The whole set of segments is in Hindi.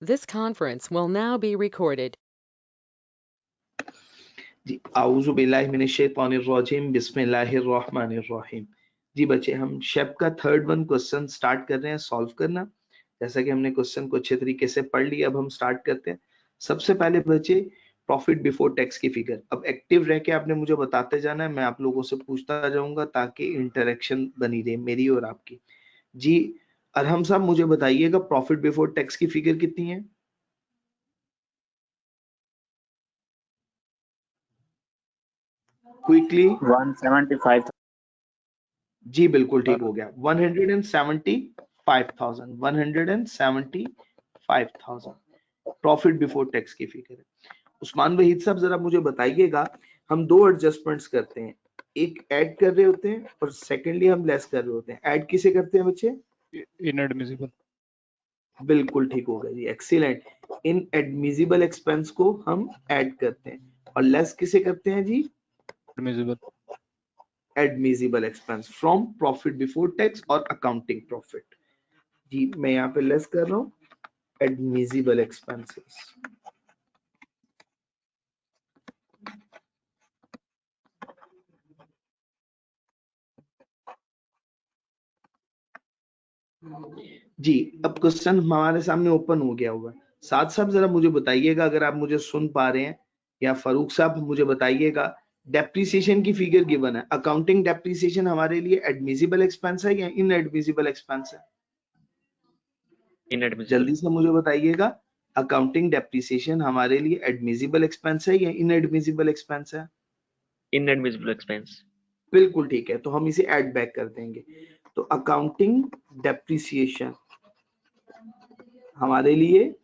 This conference will now be recorded. जी आऊज़ु बिल्लाहि मिनश शैतानिर रजीम बिस्मिल्लाहिर रहमानिर रहीम। जी बच्चे, हम शेप का थर्ड वन क्वेश्चन स्टार्ट कर रहे हैं सॉल्व करना। जैसा कि हमने क्वेश्चन को अच्छे तरीके से पढ़ लिया, अब हम स्टार्ट करते हैं। सबसे पहले बच्चे, प्रॉफिट बिफोर टैक्स की फिगर। अब एक्टिव रह के आपने मुझे बताते जाना है, मैं आप लोगों से पूछता जाऊंगा ताकि इंटरेक्शन बनी रहे मेरी और आपकी। जी अरहम साहब, मुझे बताइएगा प्रॉफिट बिफोर टैक्स की फिगर कितनी है? क्विकली। 175। जी बिल्कुल ठीक हो गया, 175,000 175,000 प्रॉफिट बिफोर टैक्स की फिगर है। उस्मान वहीद साहब, जरा मुझे बताइएगा, हम दो एडजस्टमेंट्स करते हैं, एक ऐड कर रहे होते हैं और सेकेंडली हम लेस कर रहे होते हैं। ऐड किसे करते हैं बच्चे? इनएडमिसिबल। बिल्कुल ठीक हो गया जी, एक्सीलेंट। इन एडमिसिबल एक्सपेंस को हम ऐड करते हैं और लेस किसे करते हैं जी? Admissible. Admissible expense from profit before tax और अकाउंटिंग प्रॉफिट। जी मैं यहाँ पे लेस कर रहा हूँ एडमिसिबल एक्सपेंसेस। जी अब क्वेश्चन हमारे सामने ओपन हो गया हुआ है। साथ साथ जरा मुझे बताइएगा, अगर आप मुझे सुन पा रहे हैं, या फारूक साहब मुझे बताइएगा, डेप्रिसिएशन की फिगर गिवन है। अकाउंटिंग डेप्रिसिएशन हमारे लिए एडमिसिबल एक्सपेंस है या इनएडमिसिबल एक्सपेंस है? इनएडमिसिबल। जल्दी से मुझे बताइएगा, अकाउंटिंग डेप्रिसिएशन हमारे लिए एडमिसिबल एक्सपेंस है या इनएडमिसिबल एक्सपेंस है? Inadmissible expense. बिल्कुल ठीक है, तो हम इसे ऐड बैक कर देंगे। तो अकाउंटिंग डेप्रिसिएशन हमारे लिए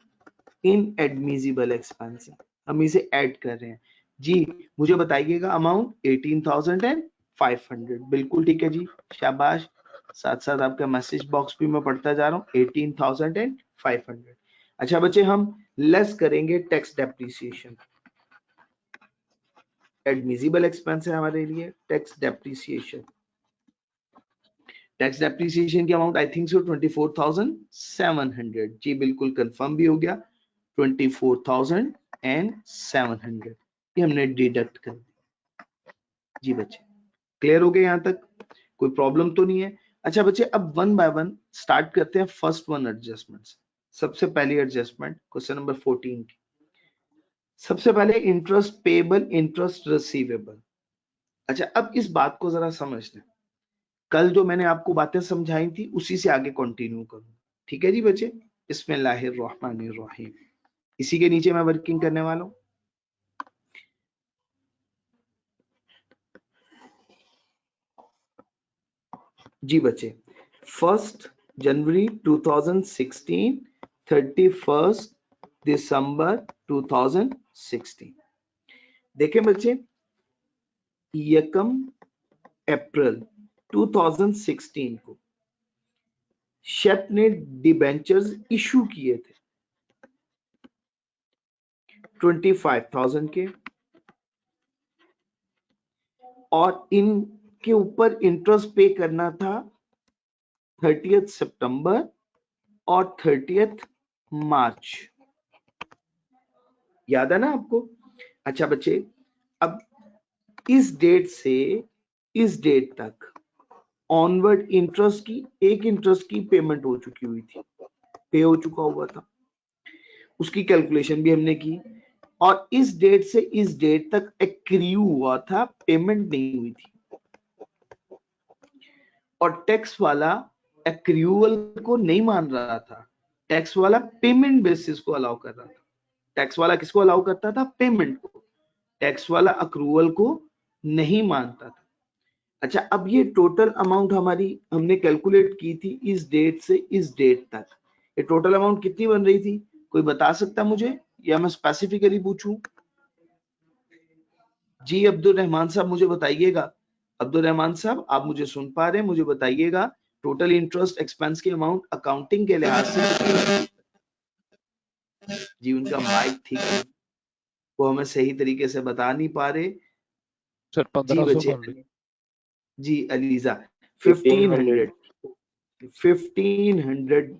इनएडमिसिबल एक्सपेंस है, हम इसे ऐड कर रहे हैं। जी मुझे बताइएगा अमाउंट 18,500। बिल्कुल ठीक है जी, शाबाश। साथ साथ आपका मैसेज बॉक्स भी मैं पढ़ता जा रहा हूँ, 18,500। अच्छा बच्चे, हम लेस करेंगे टैक्स डेप्रिसिएशन। एडमिसिबल एक्सपेंस है हमारे लिए टैक्स डेप्रिसिएशन। टैक्स डेप्रिसिएशन की अमाउंट आई थिंक सो 24,700। जी बिल्कुल कंफर्म भी हो गया, 24,700 ये हमने डिडक्ट कर दिया। जी बच्चे क्लियर हो गए यहाँ तक? कोई प्रॉब्लम तो नहीं है? अच्छा बच्चे, अब वन बाय वन स्टार्ट करते हैं फर्स्ट वन एडजस्टमेंट से। सबसे पहली एडजस्टमेंट क्वेश्चन नंबर 14 की। सबसे पहले इंटरेस्ट पेबल, इंटरेस्ट रिसीवेबल। अच्छा अब इस बात को जरा समझ लें, कल जो मैंने आपको बातें समझाई थी उसी से आगे कंटिन्यू करूं। ठीक है जी बच्चे, बिस्मिल्लाहिर्रहमानिर्रहीम। इसी के नीचे मैं वर्किंग करने वाला हूं। जी बच्चे, 1 जनवरी 2016, 31 दिसंबर 2016। देखें बच्चे, 1 अप्रैल 2016 को शेप ने डिबेंचर्स इशू किए थे 25,000 के, और इनके ऊपर इंटरेस्ट पे करना था 30 सितंबर और 30 मार्च। याद है ना आपको? अच्छा बच्चे, अब इस डेट से इस डेट तक ऑनवर्ड इंटरेस्ट की, एक इंटरेस्ट की पेमेंट हो चुकी हुई थी, पे हो चुका हुआ था, उसकी कैलकुलेशन भी हमने की। और इस डेट से इस डेट तक एक्रियू हुआ था, पेमेंट नहीं हुई थी, और टैक्स वाला एक्रियूअल को नहीं मान रहा था, टैक्स वाला पेमेंट बेसिस को अलाउ कर रहा था। टैक्स वाला किसको अलाउ करता था? पेमेंट को। टैक्स वाला अक्रूवल को नहीं मानता था। अच्छा अब ये टोटल अमाउंट हमारी हमने कैलकुलेट की थी इस डेट से इस डेट तक, ये टोटल अमाउंट कितनी बन रही थी? कोई बता सकता मुझे, या मैं स्पेसिफिकली पूछूं? जी अब्दुल रहमान साहब मुझे बताइएगा। अब्दुल रहमान साहब आप मुझे सुन पा रहे हैं? मुझे बताइएगा टोटल इंटरेस्ट एक्सपेंस की अमाउंट अकाउंटिंग के लिहाज से कितनी बनती है? जी उनका माइक ठीक है, वो हमें सही तरीके से बता नहीं पा रहे। सर जी 1500 बच्चे, कर ली। जी अलीजा 1500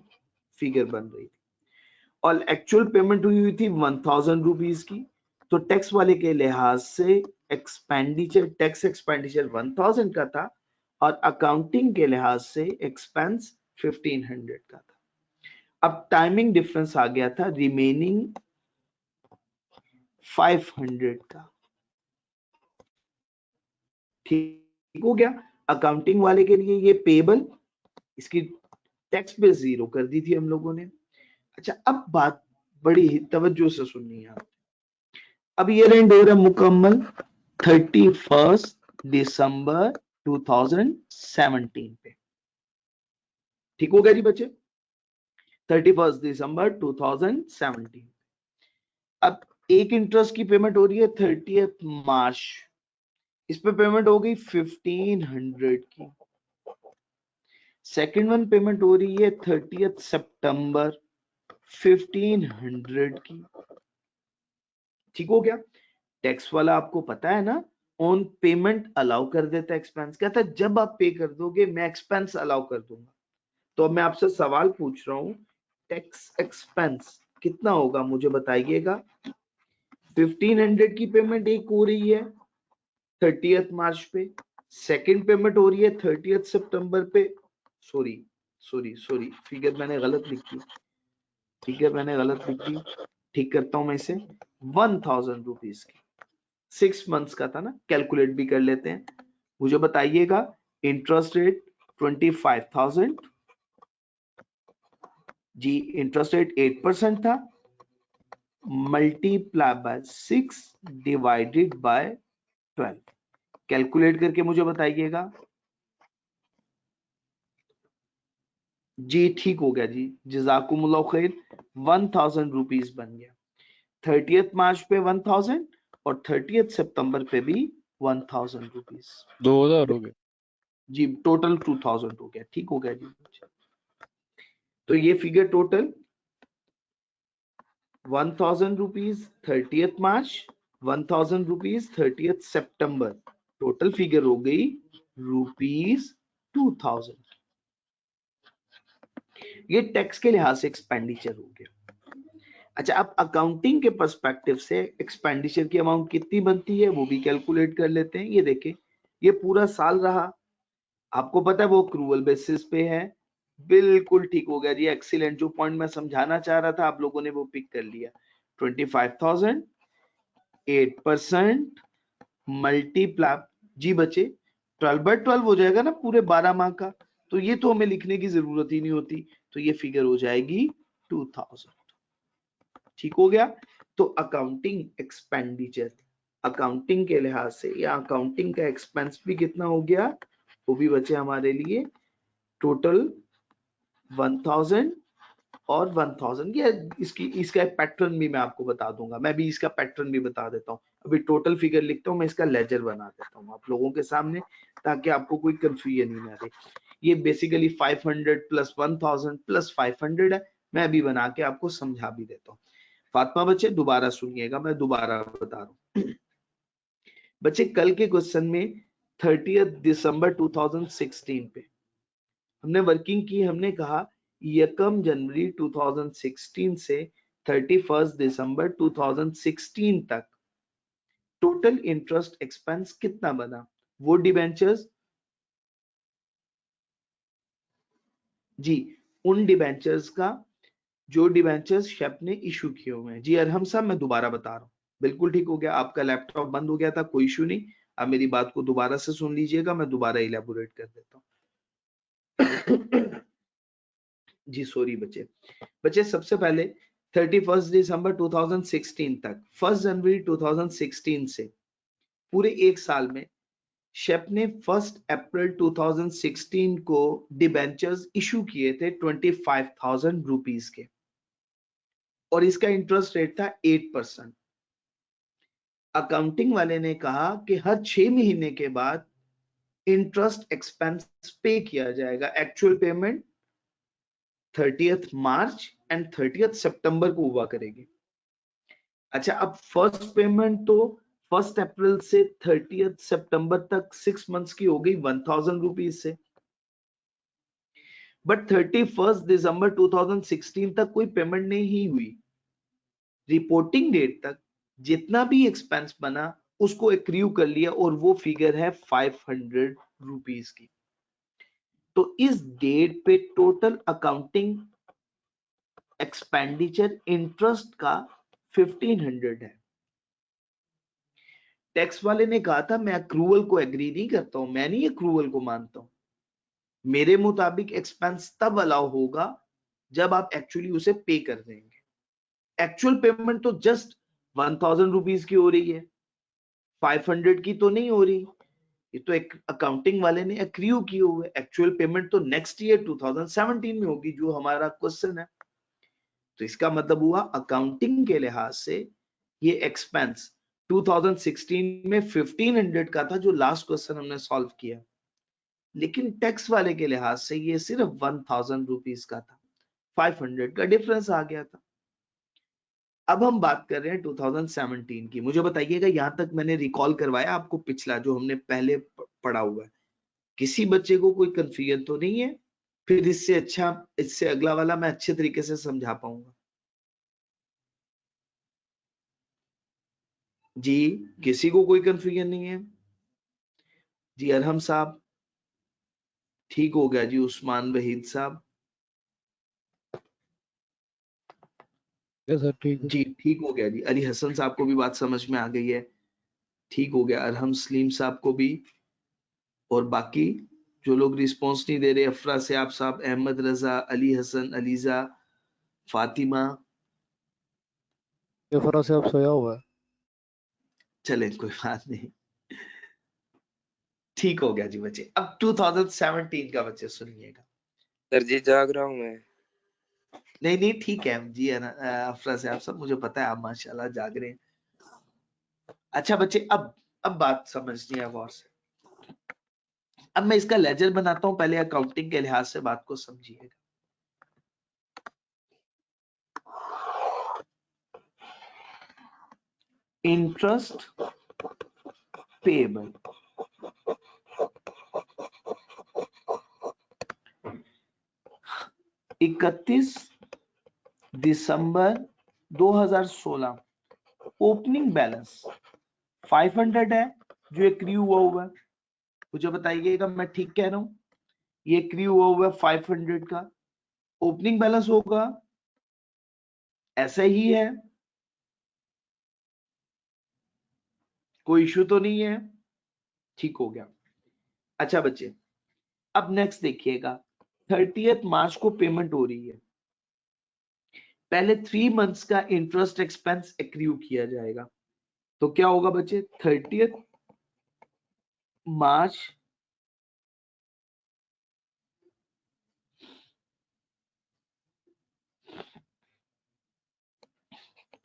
फिगर बन रही थी। और एक्चुअल पेमेंट हुई थी 1000 रुपीज की, तो टैक्स वाले के लिहाज से एक्सपेंडिचर, टैक्स एक्सपेंडिचर 1000 का था और अकाउंटिंग के लिहाज से एक्सपेंस 1500 का था। अब टाइमिंग डिफरेंस आ गया था, रिमेनिंग 500 का। ठीक हो गया। अकाउंटिंग वाले के लिए ये पेबल, इसकी टैक्स पे 0 कर दी थी हम लोगों ने। अच्छा, अब बात बड़ी ही तवज्जो से सुननी है। अब ईयर एंड हो रहा मुकम्मल 31 दिसंबर 2017 पे। ठीक हो गया जी बच्चे, 31 दिसंबर 2017। अब एक इंटरेस्ट की पेमेंट हो रही है 30 मार्च, इस पे पेमेंट हो गई 1500 की। सेकंड वन पेमेंट हो रही है 30 सितंबर 1500 की। ठीक हो गया। टैक्स वाला आपको पता है ना, ऑन पेमेंट अलाउ कर देता है एक्सपेंस, कहता है जब आप पे कर दोगे मैं एक्सपेंस अलाउ कर दूंगा। तो अब मैं आपसे सवाल पूछ रहा हूं, टैक्स एक्सपेंस कितना होगा मुझे बताइएगा। 1500 की पेमेंट एक हो रही है 30 मार्च पे, सेकंड पेमेंट हो रही है 30 सितंबर पे। सॉरी फिगर मैंने गलत लिखी, ठीक करता हूं मैं इसे। 1000 रुपीज की 6 मंथ्स का था ना, कैलकुलेट भी कर लेते हैं। मुझे बताइएगा इंटरेस्ट रेट 25,000 जी, इंटरेस्ट रेट 8% था, multiply by 6 divided by 12, calculate करके मुझे बताइएगा। जी ठीक हो गया जी, जज़ाकुमुल्लाह खैर। 1000 रुपीज बन गया। 30 मार्च पे 1000 और 30 सितंबर पे भी 1000 रुपीज। 2000 हो गए। जी टोटल 2000 हो गया। ठीक हो गया जी। तो ये फिगर टोटल 1000 रुपीज 30 मार्च, 1000 रुपीज 30 सितंबर, टोटल फिगर हो गई रुपीज 2000। ये टैक्स के लिहाज से एक्सपेंडिचर हो गया। अच्छा, अब अकाउंटिंग के पर्सपेक्टिव से एक्सपेंडिचर की अमाउंट कितनी बनती है वो भी कैलकुलेट कर लेते हैं। ये देखें, ये पूरा साल रहा, आपको पता है वो क्रूअल बेसिस पे है। बिल्कुल ठीक हो गया जी, एक्सीलेंट। जो पॉइंट मैं समझाना चाह रहा था आप लोगों ने वो पिक कर लिया। 25,000 8% मल्टीप्लाई, जी बचे 12/12 हो जाएगा ना पूरे 12 माह का, तो ये तो हमें लिखने की जरूरत ही नहीं होती, तो ये फिगर हो जाएगी 2000। ठीक हो गया। तो अकाउंटिंग एक्सपेंडिचर, अकाउंटिंग के लिहाज से या अकाउंटिंग का एक्सपेंस भी कितना हो गया, वो भी बचे हमारे लिए टोटल 1000 और 1000। ये इसका एक पैटर्न भी मैं आपको बता दूंगा, मैं भी इसका पैटर्न भी बता देता हूँ। अभी टोटल फिगर लिखता हूँ, मैं इसका लेजर बना देता हूँ आप लोगों के सामने, ताकि आपको कोई कंफ्यूजन नहीं रहे। ये बेसिकली 500 प्लस 1000 प्लस 500 है, मैं अभी बना के आपको समझा भी देता हूँ। फातिमा बच्चे दोबारा सुनिएगा, मैं दोबारा बता रहा हूँ। बच्चे कल के क्वेश्चन में 30 दिसंबर 2016 पे हमने वर्किंग की, हमने कहा 1 जनवरी 2016 से 31 दिसंबर 2016 तक टोटल इंटरेस्ट एक्सपेंस कितना बना। वो डिबेंचर्स, जी उन डिबेंचर्स का जो डिबेंचर्स शेप ने इशू किए हुए हैं। जी अरहम साहब मैं दोबारा बता रहा हूँ, बिल्कुल ठीक हो गया, आपका लैपटॉप बंद हो गया था, कोई इशू नहीं। आप मेरी बात को दोबारा से सुन लीजिएगा, मैं दोबारा इलेबोरेट कर देता हूँ। जी सॉरी बच्चे सबसे पहले 31 दिसंबर 2016 तक 1 जनवरी 2016 से पूरे एक साल में शेप ने 1 अप्रैल 2016 को डिबेंचर्स इशू किए थे 25,000 रुपीज के, और इसका इंटरेस्ट रेट था 8%। अकाउंटिंग वाले ने कहा कि हर 6 महीने के बाद इंटरेस्ट एक्सपेंस पे किया जाएगा। एक्चुअल पेमेंट 30 मार्च एंड 30 सितंबर को हुआ करेगी। अच्छा, अब फर्स्ट पेमेंट तो 1 अप्रैल से 30 सितंबर तक 6 मंथ्स की हो गई 1000 रुपीज से। बट 31 दिसंबर 2016 तक कोई पेमेंट नहीं हुई। रिपोर्टिंग डेट तक जितना भी एक्सपेंस बना उसको एक्रियू कर लिया और वो फिगर है 500 रुपीस की। तो इस डेट पे टोटल अकाउंटिंग एक्सपेंडिचर इंटरेस्ट का 1500 है। टैक्स वाले ने कहा था मैं अक्रूवल को एग्री नहीं करता हूं, मैं नहीं अक्रूवल को मानता हूं। मेरे मुताबिक एक्सपेंस तब अलाउ होगा जब आप एक्चुअली उसे पे कर देंगे। एक्चुअल पेमेंट तो जस्ट 1000 रुपीज की हो रही है, 500 की तो नहीं हो रही। ये तो एक अकाउंटिंग वाले ने एक्रियू की हुई है। एक्चुअल पेमेंट तो नेक्स्ट ईयर 2017 में होगी, जो हमारा क्वेश्चन है। तो इसका मतलब हुआ अकाउंटिंग के लिहाज से ये एक्सपेंस 2016 में 1500 का था, जो लास्ट क्वेश्चन हमने सॉल्व किया। लेकिन टैक्स वाले के लिहाज से ये सिर्फ 1000 रुपीज का था, 500 का डिफरेंस आ गया था। अब हम बात कर रहे हैं 2017 की। मुझे बताइएगा, यहां तक मैंने रिकॉल करवाया आपको पिछला जो हमने पहले पढ़ा हुआ है, किसी बच्चे को कोई कंफ्यूजन तो नहीं है? फिर इससे अच्छा, इससे अगला वाला मैं अच्छे तरीके से समझा पाऊंगा। जी, किसी को कोई कंफ्यूजन नहीं है? जी अरहम साहब ठीक हो गया जी। उस्मान वहीद साहब यस सर, ठीक है। जी ठीक हो गया जी। अली हसन साहब को भी बात समझ में आ गई है, ठीक हो गया। अरहम सलीम साहब को भी। और बाकी जो लोग रिस्पांस नहीं दे रहे, अफरा सयाब साहब, अहमद रजा, अली हसन, अलीजा, फातिमा, ये फरा से आप सोया हुआ है। चले कोई बात नहीं, ठीक हो गया जी बच्चे। अब 2017 का बच्चे सुनिएगा। सर जी जाग रहा हूँ मैं। नहीं नहीं ठीक है जी, अफरा सयाब साहब मुझे पता है आप माशाल्लाह जाग रहे हैं। अच्छा बच्चे, अब बात समझनी है गौर से। अब मैं इसका लेजर बनाता हूं, पहले अकाउंटिंग के लिहाज से बात को समझिएगा। इंटरेस्ट पेएबल, इकतीस दिसंबर 2016 ओपनिंग बैलेंस 500 है, जो एक्रियू हुआ है। मुझे बताइएगा मैं ठीक कह रहा हूं? ये एक्रियू हुआ है 500 का, ओपनिंग बैलेंस होगा ऐसा ही है, कोई इश्यू तो नहीं है? ठीक हो गया। अच्छा बच्चे, अब नेक्स्ट देखिएगा, 30 मार्च को पेमेंट हो रही है। पहले 3 मंथ्स का इंटरेस्ट एक्सपेंस एक्रियू किया जाएगा। तो क्या होगा बच्चे, 30 मार्च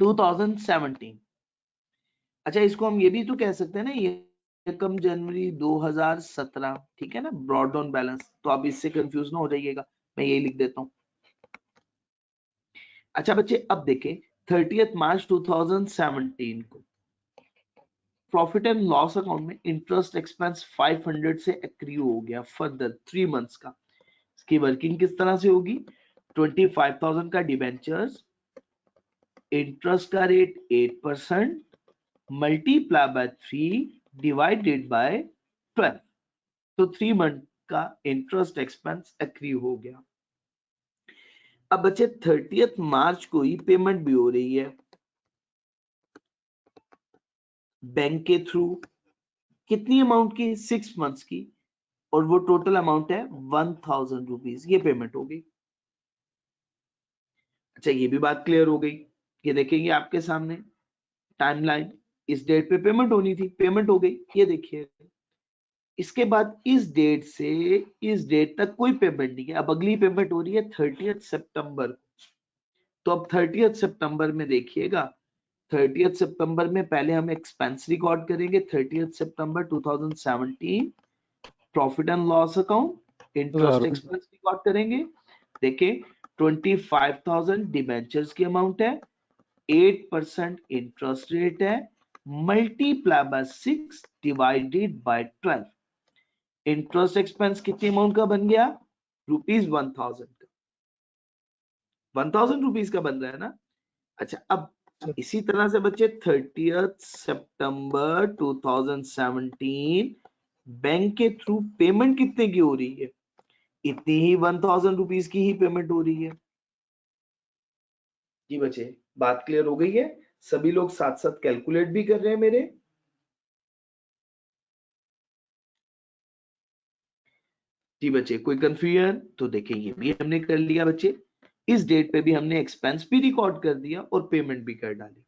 2017। अच्छा, इसको हम ये भी तो कह सकते हैं ना, ये रकम जनवरी 2017, ठीक है ना, ब्रॉड डाउन बैलेंस। तो आप इससे कंफ्यूज ना हो जाइएगा, मैं यही लिख देता हूं। अच्छा बच्चे, अब देखें 30 मार्च 2017 को प्रॉफिट एंड लॉस अकाउंट में इंटरेस्ट एक्सपेंस 500 से एक्रियू हो गया फर्दर 3 मंथ्स का। इसकी वर्किंग किस तरह से होगी, 25,000 का डिबेंचर्स, इंटरेस्ट का rate 8%, multiply by 3 divided by 12। तो 3 मंथ का इंटरेस्ट एक्सपेंस एक्रियू हो गया। अब बच्चे 30 मार्च को ही पेमेंट भी हो रही है बैंक के थ्रू, कितनी अमाउंट की, 6 मंथ्स की, और वो टोटल अमाउंट है 1000 रुपीज, ये पेमेंट हो गई। अच्छा, ये भी बात क्लियर हो गई। ये देखेंगे आपके सामने टाइमलाइन, इस डेट पे पेमेंट होनी थी, पेमेंट हो गई, ये देखिए। इसके बाद इस डेट से इस डेट तक कोई पेमेंट नहीं है। अब अगली पेमेंट हो रही है 30 सितंबर को। तो अब 30 सितंबर में देखिएगा, 30 सितंबर में पहले हम एक्सपेंस रिकॉर्ड करेंगे। 30 सितंबर 2017 profit and loss account interest expense record करेंगे। देखिए 25,000 डिबेंचर्स की अमाउंट है, 8% इंटरेस्ट रेट है, multiply by 6 divided by 12। Interest expense कितनी अमाउंट का बन गया, रुपीज 1000 का, 1000 रुपीज का बन रहा है ना। अच्छा अब इसी तरह से बच्चे 30 सितंबर 2017 बैंक के थ्रू पेमेंट कितने की हो रही है, इतनी ही 1000 रुपीज की ही पेमेंट हो रही है। जी बच्चे बात क्लियर हो गई है, सभी लोग साथ साथ कैलकुलेट भी कर रहे हैं मेरे। जी बच्चे कोई कंफ्यूजन, तो देखिए ये भी हमने कर लिया बच्चे, इस डेट पे भी हमने एक्सपेंस भी रिकॉर्ड कर दिया और पेमेंट भी कर डाली।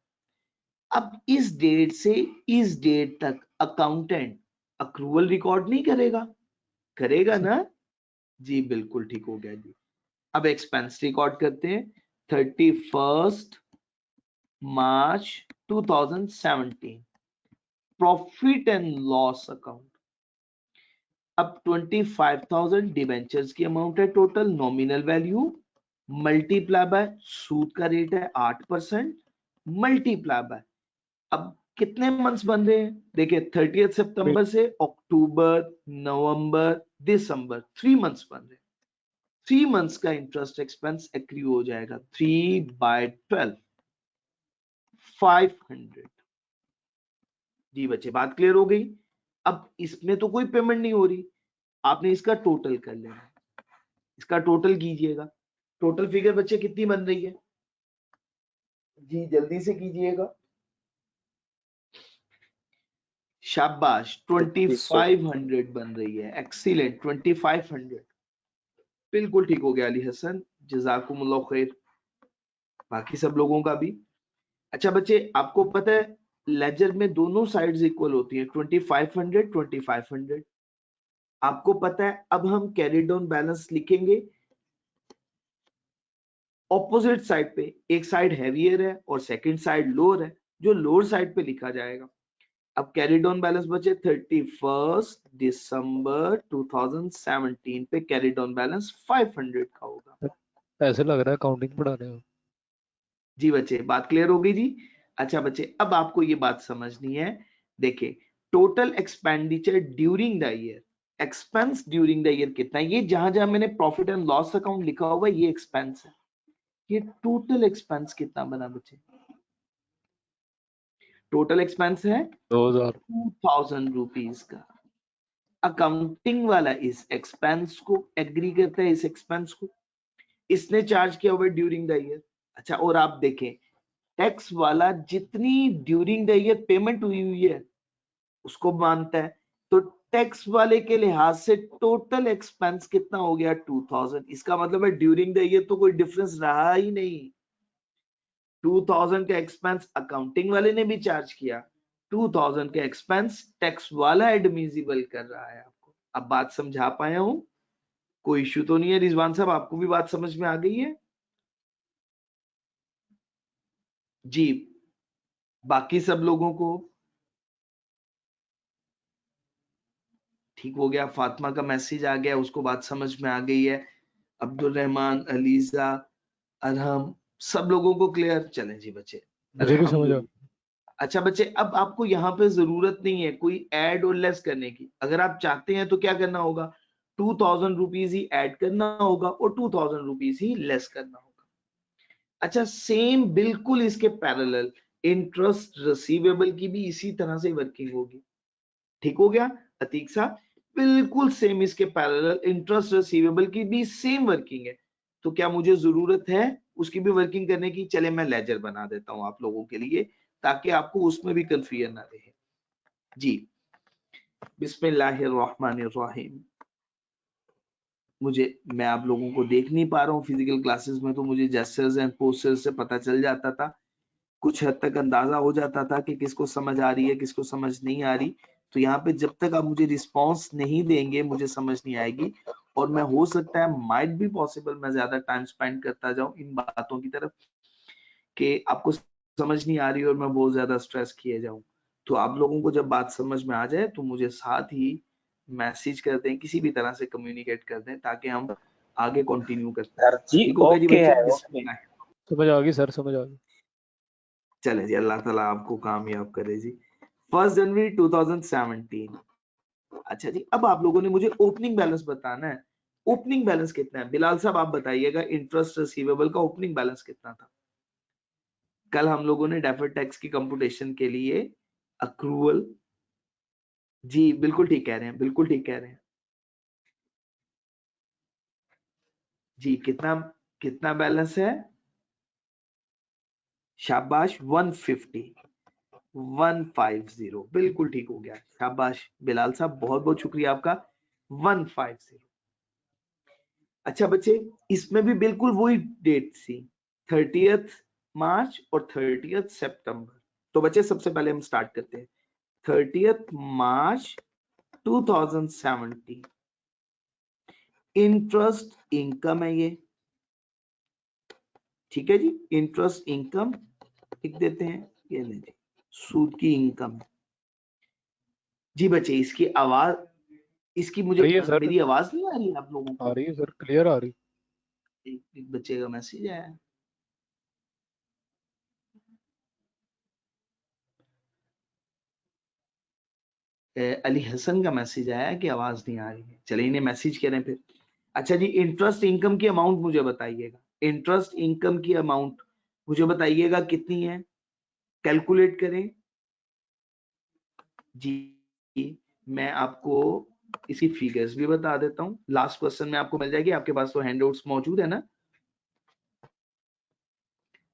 अब इस डेट से इस डेट तक अकाउंटेंट अक्रूवल रिकॉर्ड नहीं करेगा, करेगा ना। जी बिल्कुल ठीक हो गया जी। अब एक्सपेंस रिकॉर्ड करते हैं 31 March 2017 profit and loss account. अब 25,000 डिवेंचर्स की अमाउंट है total, nominal value multiply by सूद का रेट है 8% मल्टीप्लाई बाय, अब कितने मंथ्स बन रहे हैं देखिए 30 सितंबर से अक्टूबर नवंबर दिसंबर 3 मंथ्स बन रहे हैं, 3 मंथ्स का इंटरेस्ट एक्सपेंस एक्रू हो जाएगा 3/12 500। जी बच्चे बात क्लियर हो गई। अब इसमें तो कोई पेमेंट नहीं हो रही, आपने इसका टोटल कर लेना, इसका टोटल कीजिएगा, टोटल फिगर बच्चे कितनी बन रही है, जी जल्दी से कीजिएगा, शाबाश 2500 बन रही है, एक्सीलेंट 2500, बिल्कुल ठीक हो गया अली हसन, जज़ाकुमुल्लाह खैर, बाकी सब लोगों का भी। अच्छा बच्चे आपको पता है लेजर में दोनों साइड्स इक्वल होती है 2500 2500, आपको पता है अब हम कैरिड ऑन बैलेंस लिखेंगे ऑपोजिट साइड पे, एक साइड हैवियर है और सेकंड साइड लोअर है, जो लोअर साइड पे लिखा जाएगा। अब कैरिड ऑन बैलेंस बचे 31 दिसंबर 2017 पे कैरिड ऑन बैलेंस 500 का होगा। ऐसे लग रहा है काउंटिंग पढ़ा रहे हो। जी बच्चे बात क्लियर हो गई जी। अच्छा बच्चे अब आपको ये बात समझनी है, देखिए total expenditure during the year, expense during the year कितना है, ये जहां जहां मैंने प्रॉफिट एंड लॉस अकाउंट लिखा हुआ है ये एक्सपेंस है, ये टोटल एक्सपेंस कितना बना बच्चे, टोटल एक्सपेंस है 2000। 2000 रुपीज का। अकाउंटिंग वाला इस एक्सपेंस को एग्री करता है, इस एक्सपेंस को इसने चार्ज किया हुआ ड्यूरिंग द ईयर। अच्छा और आप देखें टैक्स वाला जितनी ड्यूरिंग द ईयर पेमेंट हुई है उसको मानता है, तो टैक्स वाले के लिहाज से टोटल एक्सपेंस कितना हो गया 2000, इसका मतलब है ड्यूरिंग द ईयर तो कोई डिफरेंस रहा ही नहीं, 2000 का एक्सपेंस अकाउंटिंग वाले ने भी चार्ज किया, 2000 का एक्सपेंस टैक्स वाला एडमिजिबल कर रहा है आपको। अब बात समझा पाया हूं, कोई इश्यू तो नहीं है रिजवान साहब, आपको भी बात समझ में आ गई है जी। बाकी सब लोगों को ठीक हो गया, फातिमा का मैसेज आ गया, उसको बात समझ में आ गई है, अब्दुल रहमान अलीजा अरहम सब लोगों को क्लियर, चलें जी बच्चे मुझे भी समझ आ अल्हम्दुलिल्लाह। अच्छा बच्चे अब आपको यहाँ पे जरूरत नहीं है कोई ऐड और लेस करने की, अगर आप चाहते हैं तो क्या करना होगा 2000 रुपीज ही ऐड करना होगा और 2000 रुपीज ही लेस करना होगा। अच्छा सेम बिल्कुल इसके पैरेलल इंटरेस्ट रिसीवेबल की भी इसी तरह से वर्किंग होगी, ठीक हो गया अतीक साहब, बिल्कुल सेम इसके पैरेलल इंटरेस्ट रिसीवेबल की भी सेम वर्किंग है, तो क्या मुझे जरूरत है उसकी भी वर्किंग करने की, चले मैं लेजर बना देता हूं आप लोगों के लिए ताकि आपको उसमें भी कंफ्यूजन ना रहे जी। बिस्मिल्लाहिर्रहमानिर्रहीम, मैं आप लोगों को देख नहीं पा रहा हूँ फिजिकल क्लासेस में, तो मुझे जेस्चर्स एंड पोस्टर्स से पता चल जाता था, कुछ हद तक अंदाजा हो जाता था कि किसको समझ आ रही है किसको समझ नहीं आ रही, तो यहाँ पे जब तक आप मुझे रिस्पांस नहीं देंगे मुझे समझ नहीं आएगी, और मैं हो सकता है माइट बी पॉसिबल मैं ज्यादा टाइम स्पेंड करता जाऊं इन बातों की तरफ कि आपको समझ नहीं आ रही और मैं बहुत ज्यादा स्ट्रेस किए जाऊं। तो आप लोगों को जब बात समझ में आ जाए तो मुझे साथ ही मैसेज कर दें, किसी भी तरह से कम्युनिकेट कर दें ताकि हम आगे कंटिन्यू करते हैं। सर जी ठीक हो गया जी ओके बच्चे, है, ओके। बिस्मिल्लाह। समझ आ गई सर, समझ आ गई। चले जी अल्लाह ताला आपको कामयाब करे जी। 1 जनवरी 2017। अच्छा जी अब आप लोगों ने मुझे ओपनिंग बैलेंस बताना है, ओपनिंग बैलेंस कितना है बिलाल साहब आप बताइएगा, इंटरेस्ट रिसीवेबल का ओपनिंग बैलेंस कितना था? कल हम लोगों ने डेफर्ड टैक्स की कंप्यूटेशन के लिए अक्रूवल, जी बिल्कुल ठीक कह रहे हैं, बिल्कुल ठीक कह रहे हैं जी। कितना कितना बैलेंस है? शाबाश 150, 150 बिल्कुल ठीक हो गया। शाबाश बिलाल साहब, बहुत बहुत शुक्रिया आपका। 150। अच्छा बच्चे, इसमें भी बिल्कुल वही डेट थी, 30th मार्च और 30th सितंबर। तो बच्चे सबसे पहले हम स्टार्ट करते हैं 30th मार्च 2017। इंटरेस्ट इनकम है ये, ठीक है जी। इंटरेस्ट इनकम लिख देते हैं, ये ले जी, सूद की इनकम है जी। बच्चे इसकी आवाज, इसकी मुझे रही है सर, मेरी आवाज नहीं आ रही आप लोगों आ को? रही है सर, क्लियर आ रही। एक बच्चे का मैसेज आया, अली हसन का मैसेज आया कि आवाज नहीं आ रही है। चलिए इन्हें मैसेज करें फिर। अच्छा जी, इंटरेस्ट इनकम की अमाउंट मुझे बताइएगा, इंटरेस्ट इनकम की अमाउंट मुझे बताइएगा कितनी है, कैलकुलेट करें जी। मैं आपको इसी फिगर्स भी बता देता हूं, लास्ट क्वेश्चन में आपको मिल जाएगी, आपके पास तो हैंडआउट्स मौजूद है ना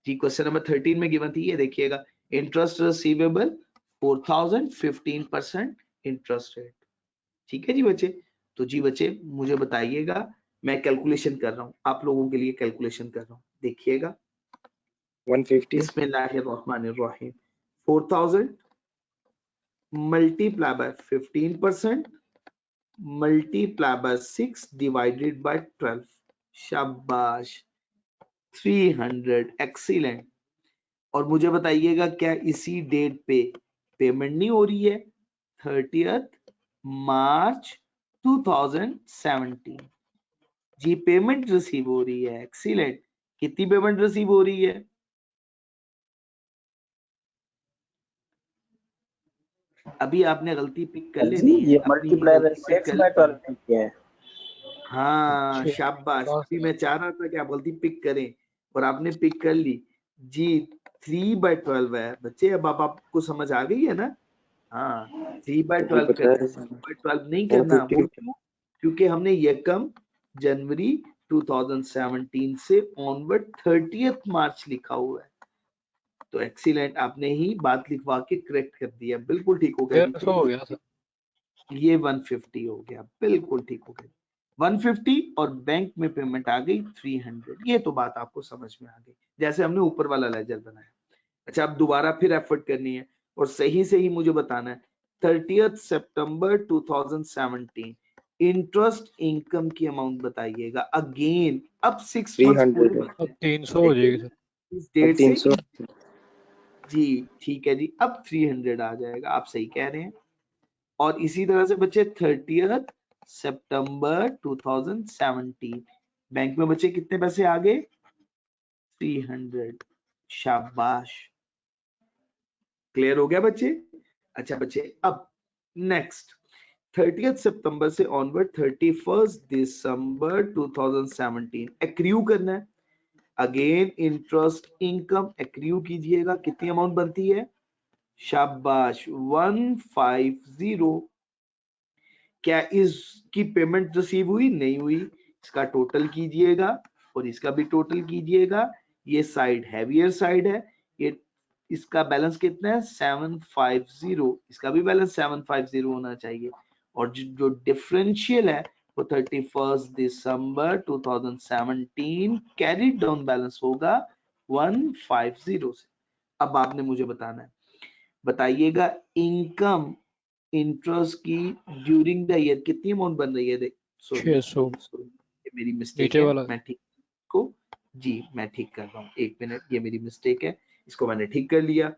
जी। क्वेश्चन नंबर 13 में गिवन थी, ये देखिएगा, इंटरेस्ट रिसीवेबल 4000, 15% इंटरेस्ट रेट, ठीक है जी बच्चे। तो जी बच्चे मुझे बताइएगा, मैं कैलकुलेशन कर रहा हूं, आप लोगों के लिए कैलकुलेशन कर रहा हूं, देखिएगा। 150 बिस्मिल्लाहिर्रहमानिर्रहीम। 4000 multiply by 15% multiply by 6 divided by 12। शाबाश, 300, एक्सीलेंट। और मुझे बताइएगा क्या इसी डेट पे पेमेंट नहीं हो रही है? 30th मार्च 2017 जी, पेमेंट रिसीव हो रही है, एक्सीलेंट। कितनी पेमेंट रिसीव हो रही है? अभी आपने गलती पिक कर जी लेनी है, ये अपनी ही मल्टीप्लाई बाय गलती पिक 6 कर बाय लेनी 12 है। किया है। हाँ अच्छा, शाबाश, हाँ अभी सर। मैं चाह रहा था कि आप गलती पिक करें और आपने पिक कर ली जी। 3/12 है बच्चे, अब आपको समझ आ गई है ना? हाँ, 3/12 पता करना है है, 2/12 नहीं करना। 150 वो क्यों? क्योंकि हमने यकम जनवरी 2017 से ऑनवर्ड 30th मार्च लिखा हुआ है। तो एक्सीलेंट, आपने ही बात लिखवा के करेक्ट कर दिया, बिल्कुल ठीक हो गया क्लियर जी। तो हो गया सर। ये 150 हो गया, बिल्कुल ठीक हो गया 150, और बैंक में पेमेंट आ गई 300। ये तो बात आपको समझ में आ गई, जैसे हमने ऊपर वाला लेजर बनाया। अच्छा, अब दोबारा फिर एफर्ट करनी है और सही से ही मुझे बताना है। 30th सितंबर 2017 इंटरेस्ट इनकम की अमाउंट बताइएगा अगेन। अब 6 मंथ्स पूरे 300 है। बनते अब हैं, 300 हो जाएगी देखिए सर। इस अब डेट से 300 जी ठीक है जी। अब 300 आ जाएगा, आप सही कह रहे हैं। और इसी तरह से बच्चे 30th सितंबर 2017 बैंक में बच्चे कितने पैसे आ गए? 300। शाबाश, क्लियर हो गया बच्चे? अच्छा बच्चे, अब नेक्स्ट 30th सितंबर से ऑनवर्ड 31st दिसंबर 2017 एक्रियू करना है। अगेन इंटरेस्ट इनकम एक्रियू कीजिएगा, कितनी अमाउंट बनती है? शाबाश, 150। क्या इसकी पेमेंट रिसीव हुई? नहीं हुई। इसका टोटल कीजिएगा और इसका भी टोटल कीजिएगा। ये साइड हैवियर साइड है, ये इसका बैलेंस कितना है? 750। इसका भी बैलेंस 750 होना चाहिए। और जो डिफरेंशियल है वो 31st दिसंबर 2017 कैरिड डाउन बैलेंस होगा 150 से। अब आपने मुझे बताना है, बताइएगा इनकम इंटरेस्ट की ड्यूरिंग द ईयर कितनी अमाउंट बन रही है? देख, सॉरी 600 सॉरी, ये मेरी मिस्टेक नीचे है, वाला। मैं ठीक को जी मैं ठीक कर रहा हूँ, एक मिनट, ये मेरी मिस्टेक है, इसको मैंने ठीक कर लिया।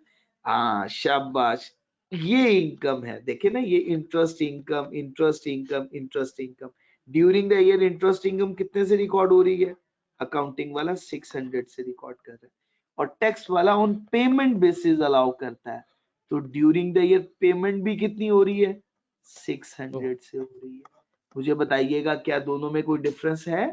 हाँ शाबाश, ये इनकम है, देखिए ना, ये interest income, interest income, interest income during the year. Interest income कितने से रिकॉर्ड हो रही है? अकाउंटिंग वाला 600 से रिकॉर्ड कर रहा है और टैक्स वाला ऑन पेमेंट बेसिस अलाउ करता है। तो ड्यूरिंग द ईयर पेमेंट भी कितनी हो रही है? 600 से हो रही है। मुझे बताइएगा क्या दोनों में कोई डिफरेंस है?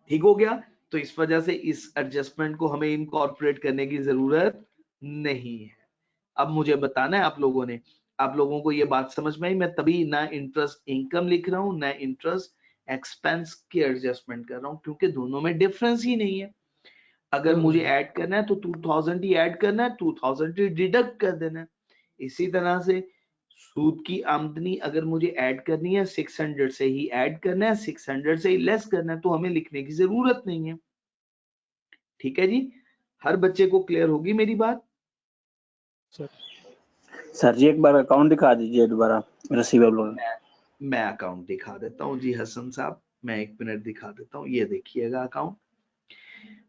ठीक हो गया। तो इस वजह से इस एडजस्टमेंट को हमें इनकॉर्पोरेट करने की जरूरत नहीं है। अब मुझे बताना है आप लोगों ने, आप लोगों को ये बात समझ में आई? मैं तभी ना इंटरेस्ट इनकम लिख रहा हूं ना इंटरेस्ट एक्सपेंस की एडजस्टमेंट कर रहा हूं, क्योंकि दोनों में डिफरेंस ही नहीं है। अगर मुझे ऐड करना है तो 2000 ही ऐड करना है, 2000 ही डिडक्ट कर देना है। इसी तरह से सूद की आमदनी अगर मुझे ऐड करनी है 600 से ही ऐड करना है, 600 से ही लेस करना है, तो हमें लिखने की जरूरत नहीं है। ठीक है जी, हर बच्चे को क्लियर होगी मेरी बात? सर जी एक बार अकाउंट दिखा दीजिए दोबारा रिसीवेबल। मैं अकाउंट दिखा देता हूँ जी हसन साहब, मैं 1 मिनट दिखा देता हूँ। ये देखिएगा अकाउंट।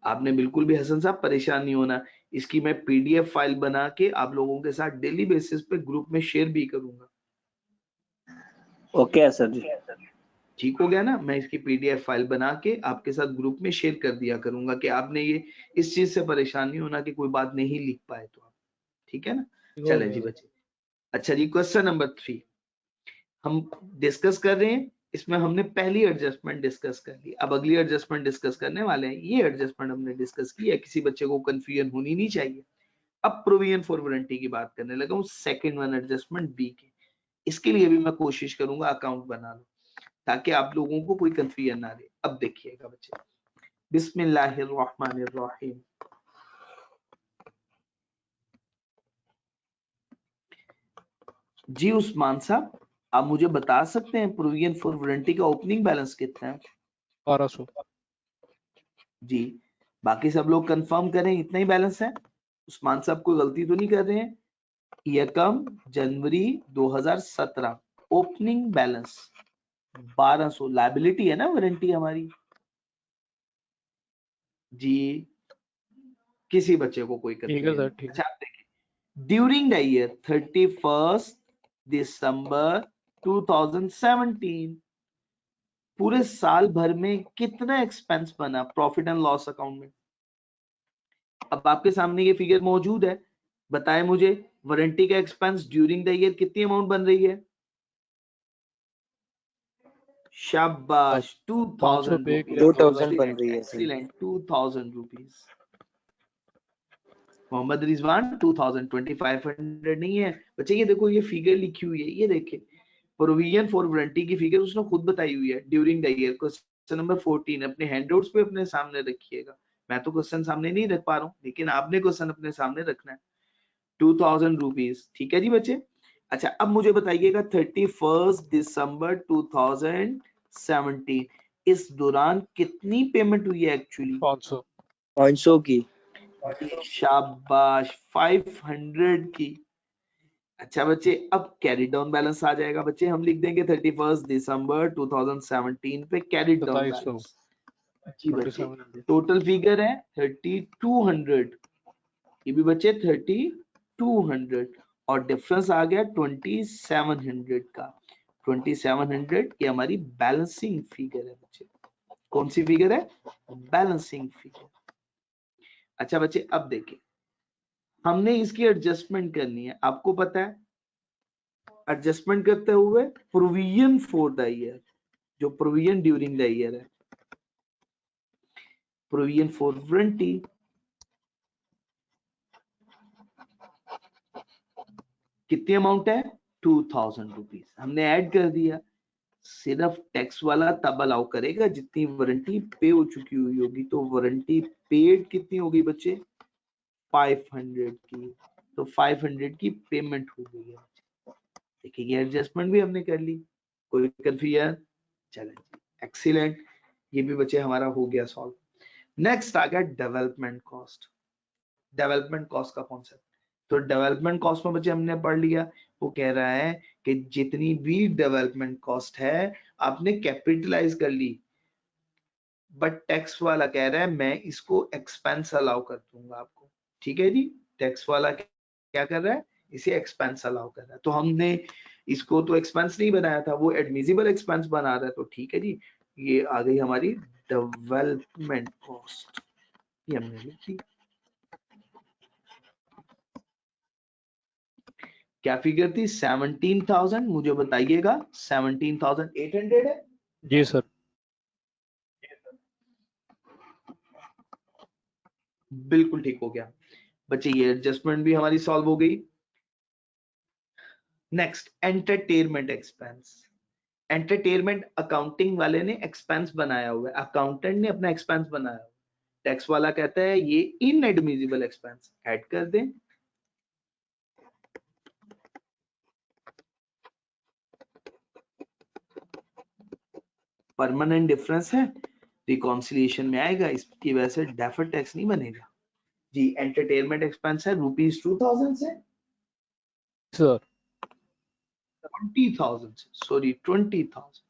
आपने बिल्कुल भी हसन साहब परेशान नहीं होना, इसकी मैं पीडीएफ फाइल बना के आप लोगों के साथ डेली बेसिस पे ग्रुप में शेयर भी करूंगा। ओके है सर जी। ठीक हो गया ना? मैं इसकी पीडीएफ फाइल बना के आपके साथ ग्रुप में शेयर कर दिया करूंगा कि आपने ये इस चीज से परेशान नहीं होना कि कोई बात नहीं लिख पाए तो आप। ठीक है ना? चले जी बच्चे। अच्छा जी, क्वेश्चन नंबर 3 हम डिस्कस कर रहे हैं। इसमें हमने पहली एडजस्टमेंट डिस्कस कर ली, अब अगली एडजस्टमेंट डिस्कस करने वाले हैं। ये एडजस्टमेंट हमने डिस्कस की है, किसी बच्चे को कंफ्यूजन होनी नहीं चाहिए। अब प्रोविजन फॉर वारंटी की बात करने लगा हूं, सेकंड वन एडजस्टमेंट बी के। इसके लिए भी मैं कोशिश करूंगा अकाउंट बना लो ताकि आप लोगों को कोई कंफ्यूजन ना रहे। अब देखिएगा बच्चे, बिस्मिल्लाहिर्रहमानिर्रहीम। जी उस्मान साहब, आप मुझे बता सकते हैं प्रोविजन फॉर वारंटी का ओपनिंग बैलेंस कितना है? 1200। जी, बाकी सब लोग कंफर्म करें इतना ही बैलेंस है। उस्मान साहब कोई गलती तो नहीं कर रहे हैं? यकम जनवरी 2017 ओपनिंग बैलेंस 1200। लायबिलिटी है ना वारंटी हमारी? जी, किसी बच्चे को कोई ठीक है कंफ्यूजन सर, नहीं? ठीक अच्छा आप देखिए, ड्यूरिंग द ईयर 31 दिसंबर 2017 पूरे साल भर में कितना एक्सपेंस बना प्रॉफिट एंड लॉस अकाउंट में? अब आपके सामने ये फिगर मौजूद है, बताएं मुझे वारंटी का एक्सपेंस ड्यूरिंग द ईयर कितनी अमाउंट बन रही है? शाबाश, 500 2000 पे रुपीज। 2000 बन रही है sir. Excellent, 2000 rupees. Mohammed Rizwan 2000, 2500 नहीं है बच्चे। ये देखो ये फिगर लिखी हुई है, ये देखिए प्रोविजन फॉर वारंटी की फिगर उसने खुद बताई हुई है during the year. Question number 14 अपने हैंडआउट्स पे अपने सामने रखिएगा। मैं तो क्वेश्चन सामने नहीं रख पा रहा हूँ, लेकिन आपने क्वेश्चन अपने सामने रखना है। 2000 रुपीज, ठीक है जी बच्चे। अच्छा अब मुझे बताइएगा 31 दिसंबर 2017 इस दौरान कितनी पेमेंट हुई है एक्चुअली? 500। 500 की। शाबाश, 500 की। अच्छा बच्चे, अब कैरी डाउन बैलेंस आ जाएगा बच्चे। हम लिख देंगे 31 दिसंबर 2017 पे कैरी डाउन 2700। बैलेंस। जी बच्चे, 2700। टोटल फिगर है 3200। ये भी बच्चे 3200 और डिफरेंस आ गया 2700 का। 2700 ये हमारी बैलेंसिंग फिगर है बच्चे। कौन सी फिगर है? Balancing figure. अच्छा बच्चे अब देखिए, हमने इसकी एडजस्टमेंट करनी है। आपको पता है एडजस्टमेंट करते हुए प्रोविजन फॉर द ईयर, जो प्रोविजन ड्यूरिंग द ईयर है, प्रोविजन फॉर वारंटी कितनी अमाउंट है? 2000 रुपीज। हमने ऐड कर दिया। सिर्फ टैक्स वाला तब अलाउ करेगा जितनी वारंटी पे हो चुकी हुई होगी। तो वारंटी पेड कितनी होगी बच्चे? 500 की। तो 500 की पेमेंट हो गई है। देखिए ये एडजस्टमेंट भी हमने कर ली, कोई कंफ्यूजन? चलें, एक्सीलेंट। ये भी बच्चे हमारा हो गया सॉल्व। नेक्स्ट आ गया डेवलपमेंट कॉस्ट। डेवलपमेंट कॉस्ट का कॉन्सेप्ट, तो डेवलपमेंट कॉस्ट में बच्चे हमने पढ़ लिया। वो कह रहा है कि जितनी भी डेवलपमेंट कॉस्ट है आपने कैपिटलाइज कर ली, बट टैक्स वाला कह रहा है मैं इसको एक्सपेंस अलाउ कर दूंगा आपको। ठीक है जी, टैक्स वाला क्या कर रहा है? इसे एक्सपेंस अलाउ कर रहा है। तो हमने इसको तो एक्सपेंस नहीं बनाया था, वो एडमिसिबल एक्सपेंस बना रहा है। तो ठीक है जी, ये आ गई हमारी डेवलपमेंट कॉस्ट, ये हमने लिख दी। क्या फिगर थी? 17,000। मुझे बताइएगा 17,800 है? जी सर। बिल्कुल ठीक हो गया बच्चे, ये एडजस्टमेंट भी हमारी सॉल्व हो गई। Next, entertainment expense. Entertainment accounting वाले ने एक्सपेंस बनाया हुआ है, अकाउंटेंट ने अपना एक्सपेंस बनाया हुआ है। टैक्स वाला कहता है ये इनएडमिसिबल एक्सपेंस, ऐड कर दें। परमानेंट डिफरेंस है, रिकॉन्सिलिएशन में आएगा, इसकी वजह से डेफर्ड टैक्स नहीं बनेगा जी। एंटरटेनमेंट एक्सपेंस है ₹2000 से, सर 20,000 से, सॉरी 20,000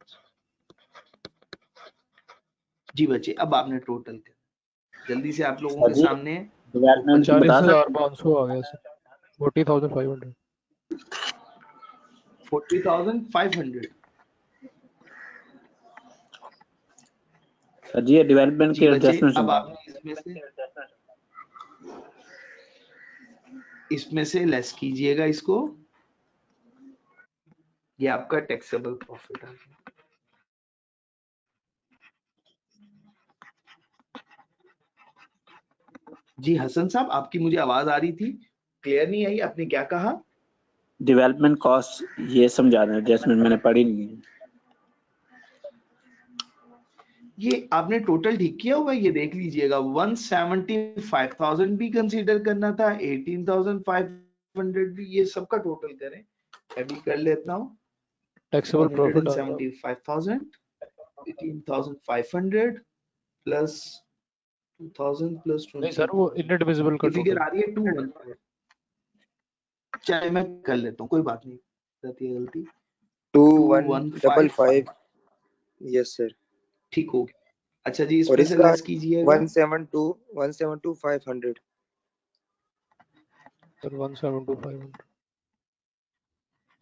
जी बच्चे। अब आपने टोटल कर, जल्दी से आप लोगों सर के जी सामने डेवलपमेंट की बता सकते 40,500 आ गया सर। 40,500। 40,500 सर जी, ये डेवलपमेंट जी के बच्चे। एडजस्टमेंट अब आपने इसमें से लेस कीजिएगा इसको, ये आपका टैक्सेबल प्रॉफिट आ गया। जी हसन साहब, आपकी मुझे आवाज आ रही थी, क्लियर नहीं आई, आपने क्या कहा? डेवलपमेंट कॉस्ट ये समझा रहे हैं, एडजस्टमेंट मैंने पढ़ी नहीं है। ये आपने टोटल ठीक किया हुआ है, ये देख लीजिएगा। 175,000 भी कंसीडर करना था, 18,500 भी, ये सबका टोटल करें। अभी कर लेता हूँ। टैक्सेबल प्रॉफिट आ रहा है। 175,000, 18,500 प्लस 2,000 प्लस नहीं सर, वो 20,000, इनएडमिसिबल का ये फिगर टोटल। आ रही है 215। चलिए मैं कर लेता हूँ, कोई बात नहीं, गलती। 2155 यस सर। ठीक हो गया। अच्छा जी, और इसमें से इसका लेस कीजिएगा। 172,500 सर 172,500।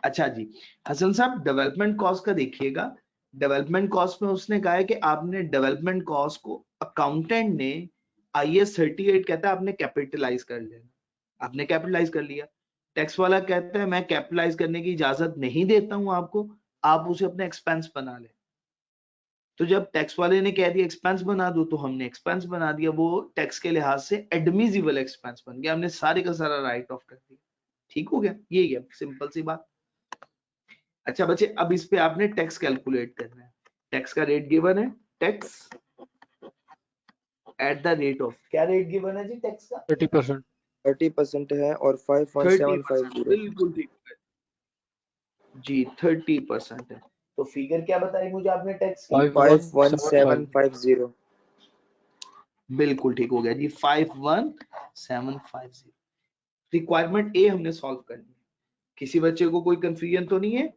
अच्छा जी हसन साहब, डेवलपमेंट कॉस्ट का देखिएगा। डेवलपमेंट कॉस्ट में उसने कहा है कि आपने डेवलपमेंट कॉस्ट को, अकाउंटेंट ने IAS 38 कहता है आपने कैपिटलाइज कर लेना, आपने कैपिटलाइज कर लिया। टैक्स वाला कहता है मैं कैपिटलाइज करने की इजाजत नहीं देता हूं आपको, आप उसे अपने एक्सपेंस बना ले। तो जब टैक्स वाले ने कह दिया एक्सपेंस बना दो, तो हमने एक्सपेंस बना दिया, वो टैक्स के लिहाज से एडमिसिबल एक्सपेंस बन गया, हमने सारे का सारा राइट ऑफ कर दिया। ठीक हो गया, यही है सिंपल सी बात। अच्छा बच्चे, अब इस पे आपने टैक्स कैलकुलेट करना है। टैक्स का रेट गिवन है, tax at the rate of, क्या रेट गिवन है जी टैक्स का? 30%। 30% है और 30%, 51750 बिल्कुल ठीक है जी, 30% है। तो फिगर क्या बताई मुझे आपने टैक्स की? 5175। 51750 बिल्कुल ठीक हो गया जी, 51750। रिक्वायरमेंट ए हमने सॉल्व करनी है। किसी बच्चे को कोई कंफ्यूजन तो नहीं है?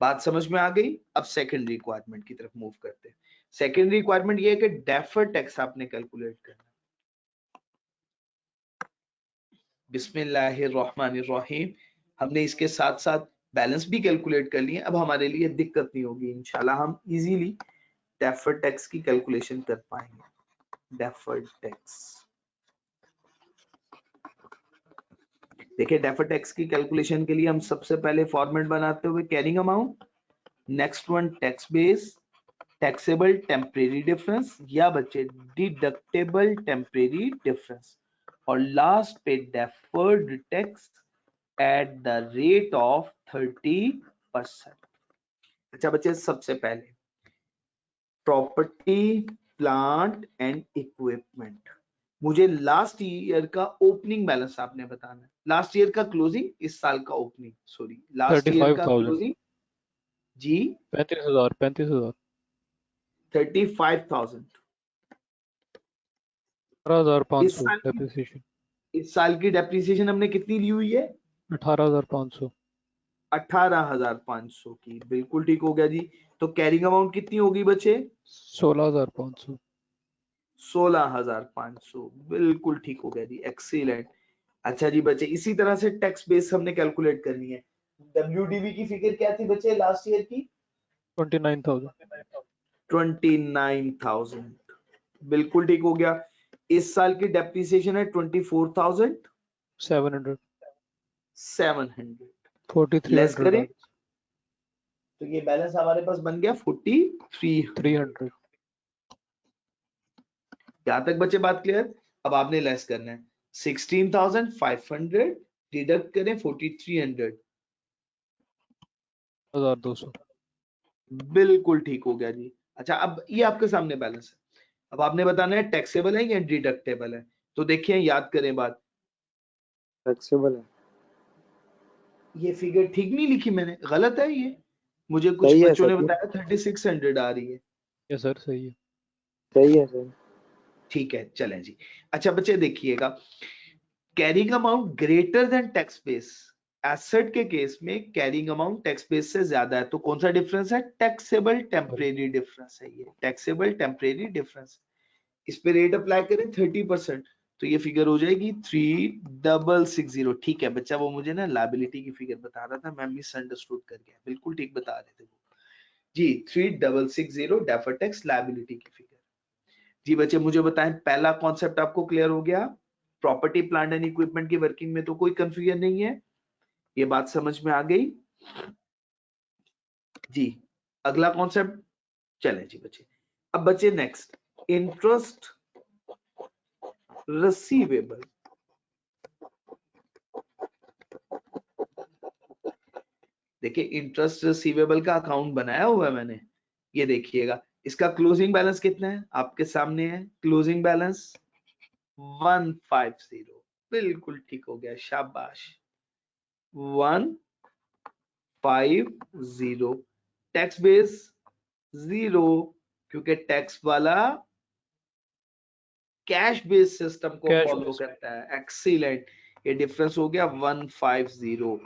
बात समझ में आ गई? अब सेकंड रिक्वायरमेंट की तरफ मूव करते हैं। सेकंड रिक्वायरमेंट ये है कि डेफर्ड टैक्स आपने कैलकुलेट करना। बिस्मिल्लाहिर्रहमानिर्रहीम। हमने इसके साथ साथ बैलेंस भी कैलकुलेट कर लिए, अब हमारे लिए दिक्कत नहीं होगी, इंशाल्लाह हम इजीली डेफर्ड टैक्स की कैलकुलेशन कर पाएंगे। डेफर्ड टैक्स, देखिए डेफर्ड टैक्स की कैलकुलेशन के लिए हम सबसे पहले फॉर्मेट बनाते हुए carrying amount, next one tax base, taxable temporary difference या बच्चे डिडक्टेबल टेम्परेरी डिफरेंस, और लास्ट पे deferred tax at the rate of 30%। अच्छा बच्चे, सबसे पहले प्रॉपर्टी प्लांट एंड इक्विपमेंट, मुझे लास्ट ईयर का ओपनिंग बैलेंस आपने बताना है। लास्ट ईयर का क्लोजिंग, इस साल का ओपनिंग, सॉरी लास्ट ईयर का 35,000। क्लोजिंग जी 35,000। 35,000। 35,000। 18,500 डेप्रिसिएशन। इस साल की डेप्रिसिएशन हमने कितनी ली हुई है? 18,500। 18,500 की, बिल्कुल ठीक हो गया जी। तो कैरिंग अमाउंट कितनी होगी बच्चे? 16,500। 16,500, बिल्कुल ठीक हो गया जी, एक्सीलेंट। अच्छा जी बच्चे, इसी तरह से टैक्स बेस हमने कैलकुलेट करनी है। WDV की फिगर क्या थी बच्चे लास्ट ईयर की? 29,000। 29,000, बिल्कुल ठीक हो गया। इस साल की डेप्रिसिएशन है 24,700। 700 लेस 4300 करें तो ये बैलेंस हमारे पास बन गया 4300। 300 यहां तक बच्चे बात क्लियर। अब आपने लेस करना है 16,500 डिडक्ट करें 4300, 1200 बिल्कुल ठीक हो गया जी। अच्छा अब ये आपके सामने बैलेंस है, अब आपने बताना है टैक्सेबल है या डिडक्टेबल है। तो देखिए याद करें बात, टैक्सेबल है। ये फिगर ठीक नहीं लिखी मैंने, गलत है ये, मुझे कुछ सही है बच्चों ने सर, बताया 3600 आ रही है। ये सर सही है। सही है सर। ठीक है चलें जी। अच्छा बच्चे देखिएगा, carrying amount greater than tax base, asset के केस में कैरिंग अमाउंट टैक्स बेस से ज्यादा है, तो कौन सा डिफरेंस है, टैक्सेबल टेम्परेरी डिफरेंस है ये, टैक्सेबल टेम्परेरी डिफरेंस। इस पे रेट अप्लाई करें 30%, तो ये फिगर हो जाएगी 3660। ठीक है बच्चा, वो मुझे ना लायबिलिटी की फिगर बता रहा था, मैं मिसअंडरस्टूड कर गया, बिल्कुल ठीक बता रहे थे वो जी। 3660 डेफर्ड टैक्स लायबिलिटी की फिगर। जी बच्चे मुझे बताएं, पहला कॉन्सेप्ट आपको क्लियर हो गया, प्रॉपर्टी प्लांट एंड इक्विपमेंट की वर्किंग में तो कोई कंफ्यूजन नहीं है, ये बात समझ में आ गई जी। अगला कॉन्सेप्ट चलें जी बच्चे। अब बच्चे नेक्स्ट, इंटरेस्ट रिसीवेबल। देखिए इंटरेस्ट रिसीवेबल का अकाउंट बनाया हुआ है मैंने, ये देखिएगा, इसका क्लोजिंग बैलेंस कितना है आपके सामने है, क्लोजिंग बैलेंस 150, बिल्कुल ठीक हो गया, शाबाश 150। टैक्स बेस 0, क्योंकि टैक्स वाला कैश बेस सिस्टम को कैश फॉलो बेस करता है, एक्सीलेंट, ये डिफरेंस हो गया 150।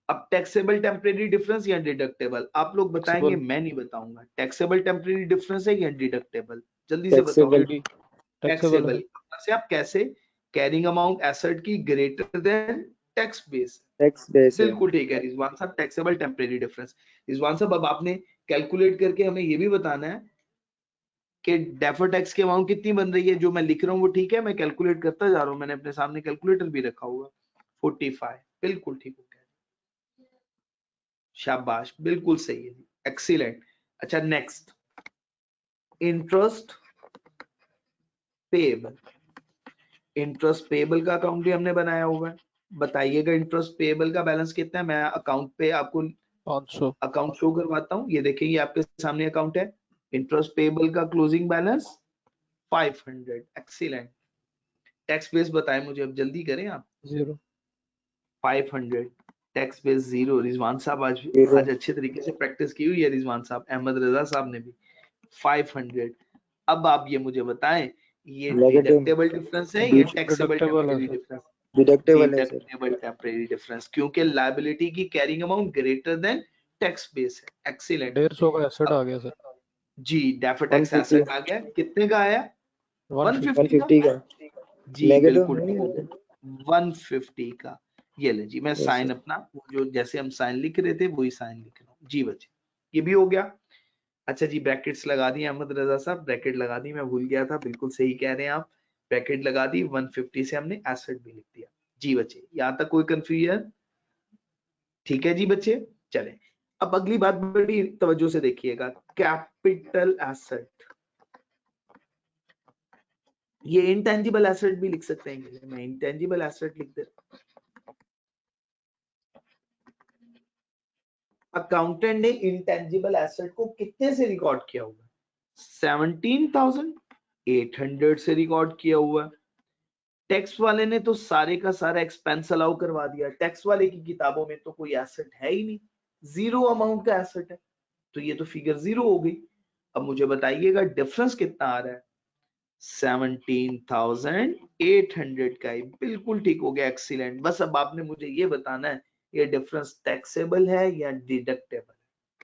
अब टैक्सेबल टेम्परेरी डिफरेंस या डिडक्टेबल, आप लोग बताएंगे, टैक्सेबल मैं नहीं बताऊंगा। टैक्सेबल टेम्परेरी डिफरेंस है या डिडक्टेबल, जल्दी से बताओ। टैक्सेबल, टैक्सेबल टैक्सेबल है। से आप कैसे, कैरिंग अमाउंट एसेट की greater than tax base, tax base है। बिल्कुल ठीक है रिजवान साहब, टैक्सेबल टेम्परेरी डिफरेंस। रिजवान साहब अब आपने कैलकुलेट करके हमें ये भी बताना है कि डेफर्ड टैक्स की अमाउंट कितनी बन रही है, जो मैं लिख रहा हूँ वो ठीक है, मैं कैलकुलेट करता जा रहा हूँ, मैंने अपने सामने कैलकुलेटर भी रखा हुआ, 45, बिल्कुल ठीक हो गया, शाबाश बिल्कुल सही है, एक्सीलेंट। अच्छा next, interest payable. Interest payable का अकाउंट भी हमने बनाया हुआ है, बताइएगा इंटरेस्ट पेएबल का बैलेंस कितना है। मैं अकाउंट पे आपको 500 अकाउंट शो करवाता हूँ, ये देखिए ये आपके सामने अकाउंट है, इंटरेस्ट पेएबल का closing balance 500, excellent. Tax base बताएं मुझे, अब जल्दी करें आप। 0 500, टैक्स बेस 0। रिजवान साहब आज जीरो। आज अच्छे तरीके से प्रैक्टिस की हुई है, रिजवान साहब, अहमद रजा साहब ने भी 500। अब आप ये मुझे बताएं, ये नेगेटिव, डिडक्टेबल डिफरेंस है या टैक्सेबल डिडक्टेबल है टेम्परेरी सर। डिफरेंस, डिडक्टेबल है सर। डिडक्टेबल टेम्परेरी डिफरेंस, क्योंकि लायबिलिटी की carrying amount greater than tax base है, एक्सीलेंट। 150 का एसेट आ अब गया सर। जी डेफर्ड टैक्स 150, एसेट आ गया, कितने का आया, 150 150 का 150 का जी नेगेटिव बिल्कुल ठीक नहीं हो है। गया 150 का। ये ले जी, मैं यस साइन सर। अपना वो जो जैसे हम साइन लिख रहे थे वही साइन लिख रहा हूँ जी बच्चे, ये भी हो गया। अच्छा जी ब्रैकेट्स लगा दी अहमद रजा साहब, ब्रैकेट लगा दी, मैं भूल गया था, बिल्कुल सही कह रहे हैं आप, ब्रैकेट लगा दी, 150 से हमने एसेट भी लिख दिया जी बच्चे, यहाँ तक कोई कंफ्यूजन, ठीक है जी बच्चे। चले अब अगली बात बड़ी तवज्जो से देखिएगा, कैपिटल एसेट, ये इंटेंजिबल एसेट भी लिख सकते हैं, मैं इंटेंजिबल एसेट लिख दे, अकाउंटेंट ने इंटेंजिबल एसेट को कितने से रिकॉर्ड किया हुआ है, 17,800 से रिकॉर्ड किया हुआ है। टैक्स वाले ने तो सारे का सारा एक्सपेंस अलाउ करवा दिया, टैक्स वाले की किताबों में तो कोई एसेट है ही नहीं, 0 अमाउंट का एसेट है, तो ये तो फिगर 0 हो गई। अब मुझे बताइएगा डिफरेंस कितना आ रहा है, 17,800 का ही, बिल्कुल ठीक हो गया, एक्सीलेंट। बस अब आपने मुझे ये बताना है ये डिफरेंस टैक्सेबल है या डिडक्टेबल,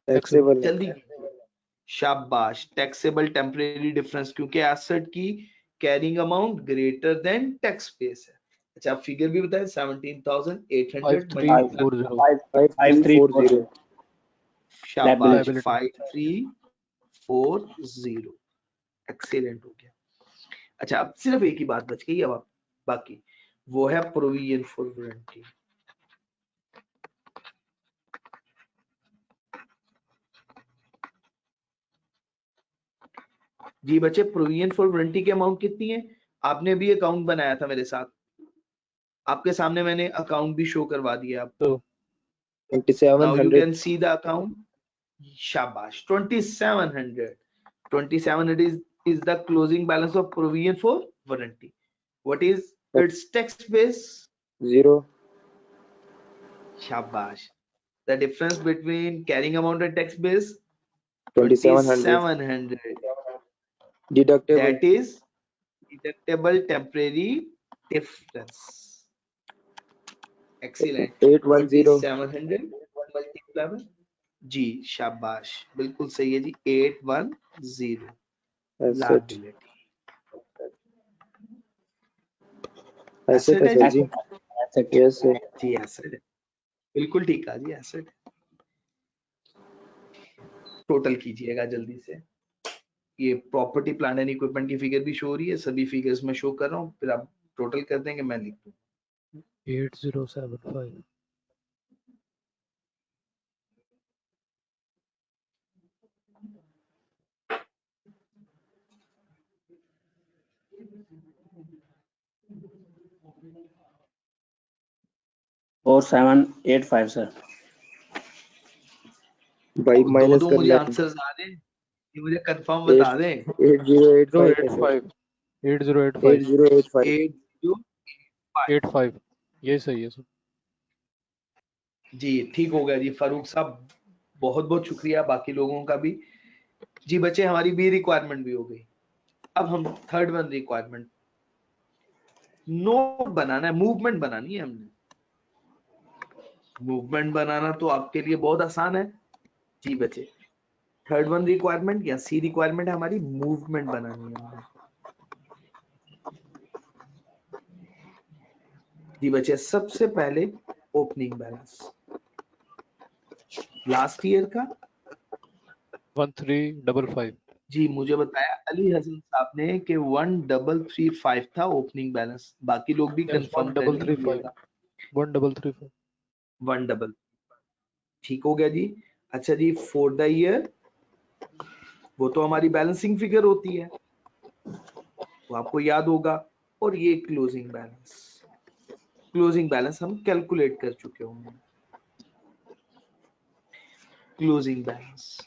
टैक्सेबल है। जल्दी, शाबाश, टैक्सेबल टेम्परेरी डिफरेंस, क्योंकि एसेट की carrying amount greater than tax base है। अच्छा आप फिगर भी बताएं, 17,800 5340 5340 शाबाश लायबिलिटी 5340, एक्सीलेंट हो गया। अच्छा अब सिर्फ एक ही बात बच गई, अब बाकी वो है प्रोविजन फॉर वारंटी। जी बच्चे प्रोविजन फॉर वारंटी की अमाउंट कितनी है? आपने भी अकाउंट बनाया था मेरे साथ, आपके सामने मैंने अकाउंट भी शो करवा दिया आपको। Now you 2700 can see the account. Shabash, 2700. 2700 is the closing balance of provision for warranty. What is its tax base? 0 Shabash. The difference between carrying amount and tax base? 2700 deductible That is deductible temporary difference. Excellent. 810 2700 multiplied by जी शाबाश, बिल्कुल सही है जी, 810 asset liability. asset है है सर जी? जी yes sir जी एसेट है, बिल्कुल ठीक है जी, एसेट। टोटल कीजिएगा जल्दी से। ये प्रॉपर्टी प्लांट एंड इक्विपमेंट की फिगर भी शो हो रही है, सभी फिगर्स में शो कर रहा हूँ, फिर आप टोटल कर देंगे, मैं लिख दूँ। 8075 4785 सर। भाई दो माइनस दो कर मुझे लें आंसर्स आ दें, ये मुझे कंफर्म बता दें। 8085 है सर 8085 8085 85 ये सही है सर। जी ठीक हो गया जी फारूक साहब, बहुत बहुत शुक्रिया, बाकी लोगों का भी। जी बच्चे हमारी बी रिक्वायरमेंट भी हो गई। अब हम थर्ड वन रिक्वायरमेंट, नोट बनाना है, मूवमेंट बनानी है हमने। मूवमेंट बनाना तो आपके लिए बहुत आसान है जी बच्चे। थर्ड वन रिक्वायरमेंट या सी रिक्वायरमेंट है हमारी, मूवमेंट बनानी है हमने। जी बच्चे सबसे पहले ओपनिंग बैलेंस लास्ट ईयर का 1355 जी मुझे बताया अली हसन साहब ने कि 1335 था ओपनिंग बैलेंस, बाकी लोग भी यस कंफर्म कर 1335 लीजिएगा। 1335 1 ठीक हो गया जी। अच्छा जी फॉर द ईयर, वो तो हमारी बैलेंसिंग फिगर होती है, वो आपको याद होगा। और ये क्लोजिंग बैलेंस, क्लोजिंग बैलेंस हम कैलकुलेट कर चुके होंगे। क्लोजिंग बैलेंस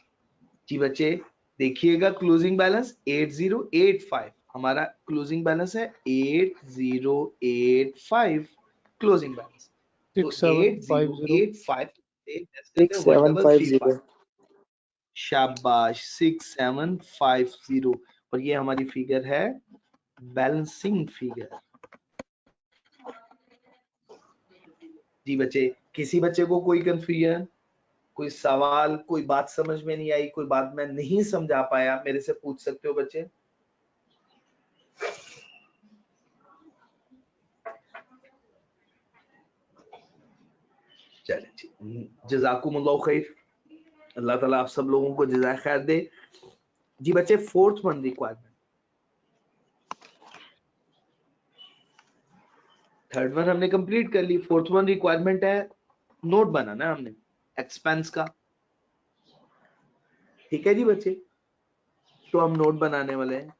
जी बच्चे देखिएगा, क्लोजिंग बैलेंस 8085 हमारा क्लोजिंग बैलेंस है, 8085 क्लोजिंग बैलेंस। तो 6750 8085 6750 1335, शाबाश 6750, और ये हमारी फिगर है बैलेंसिंग फिगर। जी बच्चे किसी बच्चे को कोई कंफ्यूजन, कोई सवाल, कोई बात समझ में नहीं आई, कोई बात मैं नहीं समझा पाया, मेरे से पूछ सकते हो बच्चे। चलिए जी, जज़ाकुमुल्लाह खैर, अल्लाह ताला आप सब लोगों को जज़ाए खैर दे। जी बच्चे fourth one requirement, third one हमने कंप्लीट कर ली, फोर्थ वन रिक्वायरमेंट है नोट बनाना है हमने एक्सपेंस का। ठीक है जी बच्चे, तो हम नोट बनाने वाले हैं।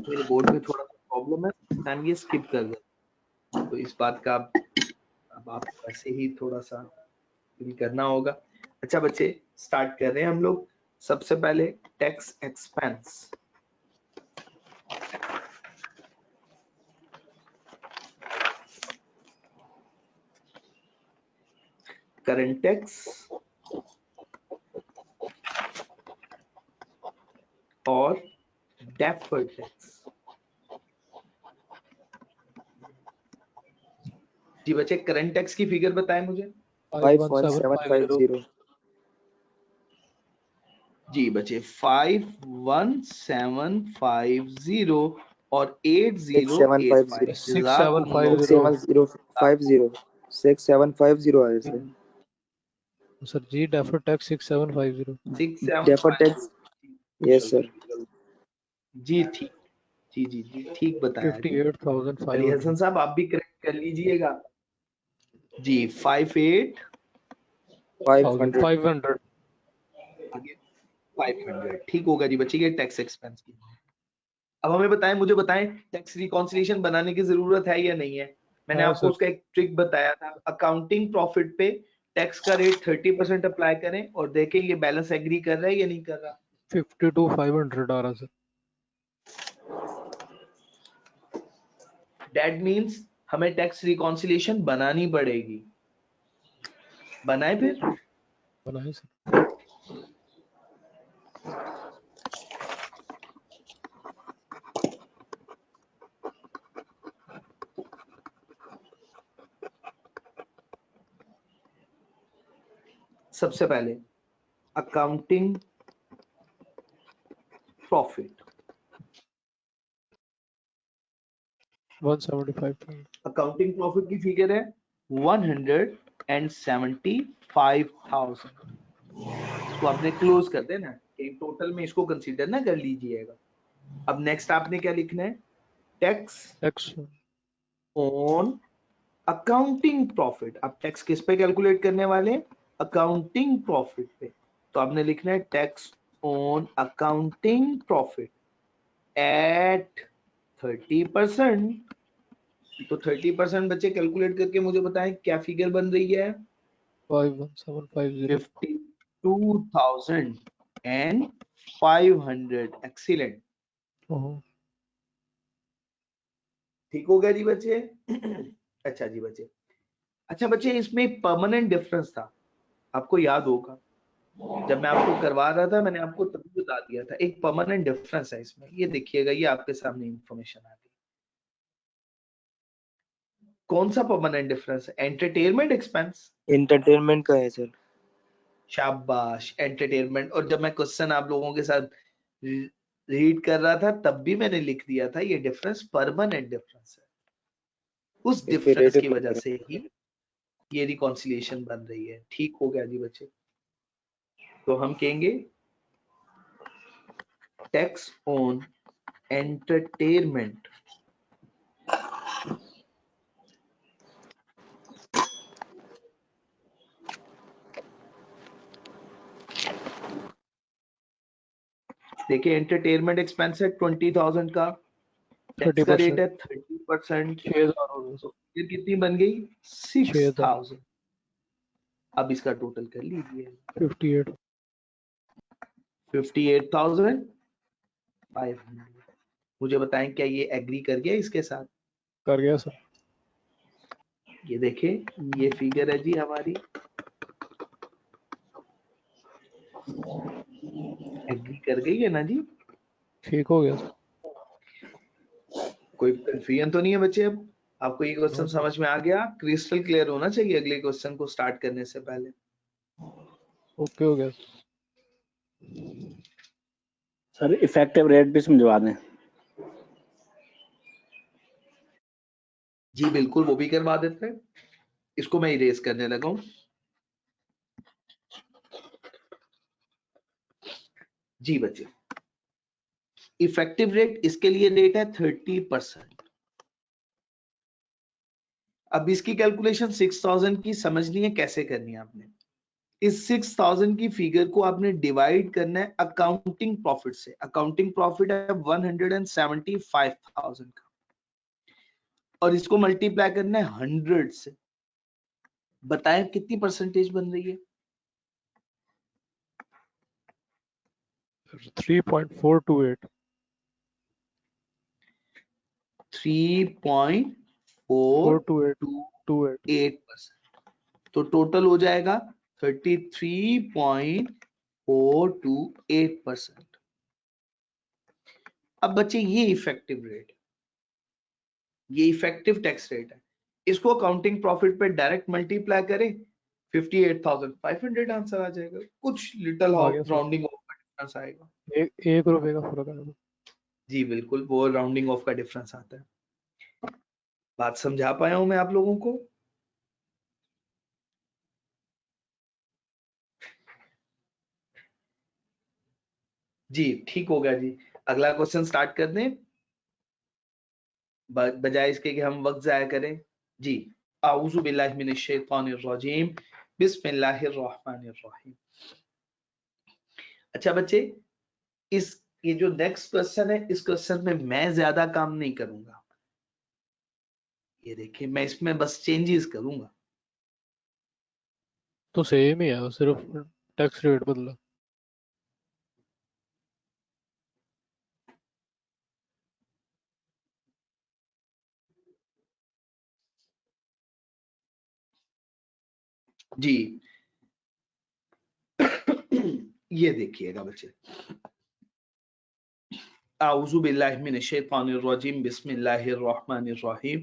मेरे बोर्ड में थोड़ा सा प्रॉब्लम है, टाइम ये स्किप कर दे, तो इस बात का अब आप ऐसे ही थोड़ा सा फील करना होगा। अच्छा बच्चे स्टार्ट कर रहे हैं हम लोग। सबसे पहले टैक्स एक्सपेंस, करंट टैक्स और डेफर्ड टैक्स। जी बच्चे करंट टैक्स की फिगर बताएं मुझे। 51750 जी बच्चे 51750 और 8085। 6750 6750 है सर सर जी deferred tax 6750 deferred tax yes sir जी ठीक जी जी जी ठीक बताया जी। अली 58,500 हसन साहब आप भी करेक्ट कर लीजिएगा जी। 58 500 500 आगे 500 ठीक होगा जी बच्चे। ये टैक्स एक्सपेंस की। अब हमें बताएं, मुझे बताएं टैक्स रिकॉन्सिलिएशन बनाने की जरूरत है या नहीं है। मैंने है आपको सर। उसका एक ट्रिक बताया था। अकाउंटिंग प्रॉफिट पे टैक्स का रेट 30% अप्लाई करें और देखें ये बैलेंस एग्री कर रहा है या नहीं कर रहा। 52,500 आ रहा सर। दैट मीन्स हमें टैक्स रिकॉन्सिलिएशन बनानी पड़ेगी। बनाए फिर। बनाए सर। सबसे पहले अकाउंटिंग प्रॉफिट 175,000। अकाउंटिंग प्रॉफिट की फिगर है 175,000। इसको आपने क्लोज कर देना, एक टोटल में इसको कंसीडर ना कर लीजिएगा। अब नेक्स्ट आपने क्या लिखना है, tax tax on accounting profit. आप टैक्स किस पे कैलकुलेट करने वाले हैं, अकाउंटिंग प्रॉफिट पे। तो आपने लिखना है tax on accounting profit at 30%। तो 30% बच्चे कैलकुलेट करके मुझे बताएं क्या फिगर बन रही है। 51750। 52,500। एक्सीलेंट, ठीक हो गया जी बच्चे। अच्छा जी बच्चे। अच्छा बच्चे इसमें परमानेंट डिफरेंस था, आपको याद होगा जब मैं आपको करवा रहा था मैंने आपको तभी बता दिया था। एक परमानेंट डिफरेंस है इसमें, ये देखिएगा, ये आपके सामने इंफॉर्मेशन आ गई। कौन सा परमानेंट डिफरेंस है, एंटरटेनमेंट एक्सपेंस। एंटरटेनमेंट का है सर। शाबाश, एंटरटेनमेंट। और जब मैं क्वेश्चन आप लोगों के साथ रीड कर रहा था तब भी मैंने लिख दिया था ये डिफरेंस परमानेंट डिफरेंस है। उस फिर डिफरेंस की रेट वजह से ही ये रिकॉन्सिलिएशन बन रही है। ठीक हो गया जी बच्चे। तो हम कहेंगे टैक्स ऑन एंटरटेनमेंट देखिए, एंटरटेनमेंट एक्सपेंस है 20,000 का, टैक्स का रेट 30%। है 30%। 6,000 हो गया तो सर। फिर कितनी बन गई, 6,000। 6,000। अब इसका टोटल कर लीजिए, 58। 58,500। मुझे बताएं क्या ये एग्री कर गया इसके साथ। कर गया सर। ये देखें, ये फिगर है जी हमारी, एग्री कर गई है ना जी। ठीक हो गया सर। कोई कंफ्यूजन तो नहीं है बच्चे। अब आपको ये क्वेश्चन नो सर। समझ में आ गया, क्रिस्टल क्लियर होना चाहिए अगले क्वेश्चन को स्टार्ट करने से पहले। ओके हो गया सर इफेक्टिव रेट भी समझवा दें। जी बिल्कुल, वो भी करवा देते हैं। इसको मैं इरेज करने लगा हूं जी बच्चे। इफेक्टिव रेट, इसके लिए रेट है 30%। अब इसकी कैलकुलेशन 6,000 की समझनी है, कैसे करनी है आपने। इस 6,000 की फिगर को आपने डिवाइड करना है अकाउंटिंग प्रॉफिट से। अकाउंटिंग प्रॉफिट है 175,000 का, और इसको मल्टीप्लाई करना है 100 से। बताएं कितनी परसेंटेज बन रही है। 3.428। 3.428%। तो टोटल हो जाएगा 33.428%। अब बच्चे ये इफेक्टिव रेट, ये इफेक्टिव टैक्स रेट है। इसको अकाउंटिंग प्रॉफिट पे डायरेक्ट मल्टीप्लाई करें, 58,500 आंसर आ जाएगा। कुछ लिटिल आ गया सर। राउंडिंग ऑफ का डिफरेंस आएगा। एक रुपए का फर्क आएगा। जी बिल्कुल, वो राउंडिंग ऑफ का डिफरेंस आता है। बात समझा पाया हूं मैं आप लोगों को। जी ठीक हो गया जी। अगला क्वेश्चन स्टार्ट कर दें। बजाय इसके कि हम वक्त जाया करें। जी, आऊज़ु बिल्लाहि मिनश शैतानिर रजीम, बिस्मिल्लाहिर रहमानिर रहीम। अच्छा बच्चे, ये जो नेक्स्ट क्वेश्चन है, इस क्वेश्चन में मैं ज्यादा काम नहीं करूंगा। ये देखिए, मैं इसमें बस चेंजेस करूंगा। तो सेम ही है, सिर्फ टैक्स रेट बदला। जी ये देखिएगा बच्चे, आऊज़ु बिल्लाहि मिनश शैतानिर रजीम, बिस्मिल्लाहिर रहमानिर रहीम।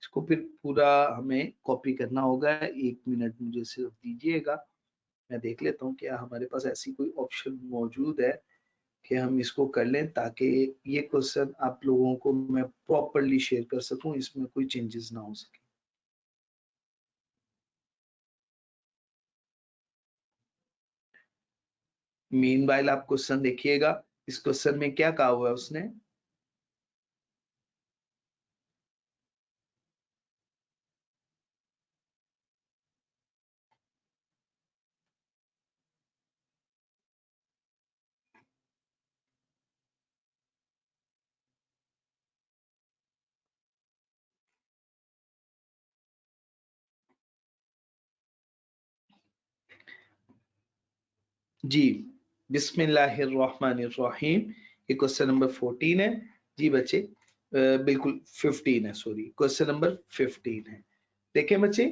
इसको फिर पूरा हमें कॉपी करना होगा। 1 मिनट मुझे सिर्फ दीजिएगा, मैं देख लेता हूँ क्या हमारे पास ऐसी कोई ऑप्शन मौजूद है कि हम इसको कर लें, ताकि ये क्वेश्चन आप लोगों को मैं प्रॉपरली शेयर कर सकूं, इसमें कोई चेंजेस ना हो सके। मीनवाइल आप क्वेश्चन देखिएगा। इस क्वेश्चन में क्या कहा हुआ है उसने, जी बिस्मिल्लाहिर्रहमानिर्रहीम। ये क्वेश्चन नंबर 14 है। जी बच्चे, बिल्कुल 15 है, सॉरी, क्वेश्चन नंबर 15 है। देखें बच्चे,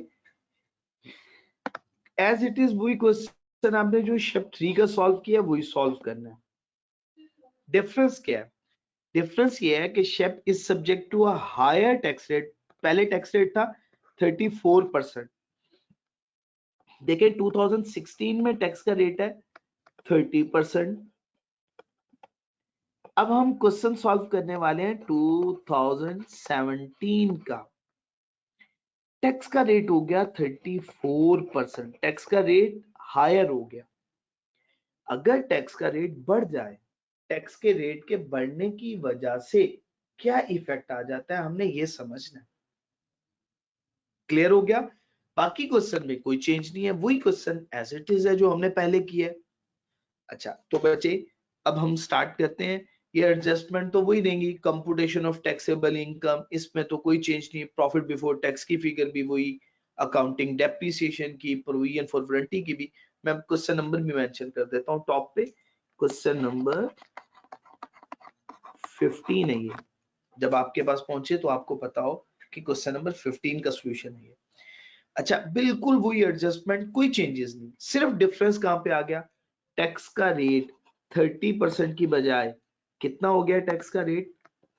एज इट इज वही क्वेश्चन आपने जो स्टेप 3 का सॉल्व किया वही सॉल्व करना है। डिफरेंस क्या है? डिफरेंस ये है कि shape is subject to a higher tax rate. पहले टैक्स रेट था 34%। देखिए 2016 में टैक्स का रेट है 30%। अब हम क्वेश्चन सॉल्व करने वाले हैं 2017 का। टैक्स का रेट हो गया 34%, टैक्स का रेट हायर हो गया। अगर टैक्स का रेट बढ़ जाए, टैक्स के रेट के बढ़ने की वजह से क्या इफेक्ट आ जाता है, हमने ये समझना है। क्लियर हो गया? बाकी क्वेश्चन में कोई चेंज नहीं है, वही क्वेश्चन एज इट इज है जो हमने पहले किया है। अच्छा तो बच्चे, अब हम स्टार्ट करते हैं। ये एडजस्टमेंट तो वही देंगी, कंप्यूटेशन ऑफ टैक्सेबल इनकम, इसमें तो कोई चेंज नहीं। प्रॉफिट बिफोर टैक्स की फिगर भी वही, अकाउंटिंग डेप्रिसिएशन की, प्रोविजन फॉर वारंटी की भी। मैं क्वेश्चन नंबर भी मेंशन कर देता हूँ टॉप पे। क्वेश्चन नंबर 15 है ये। जब आपके पास पहुंचे तो आपको पता हो कि क्वेश्चन नंबर 15 का सॉल्यूशन है ये। अच्छा, बिल्कुल वही एडजस्टमेंट, कोई चेंजेस नहीं। सिर्फ डिफरेंस कहां पे आ गया, टैक्स का रेट 30% की बजाय कितना हो गया टैक्स का रेट,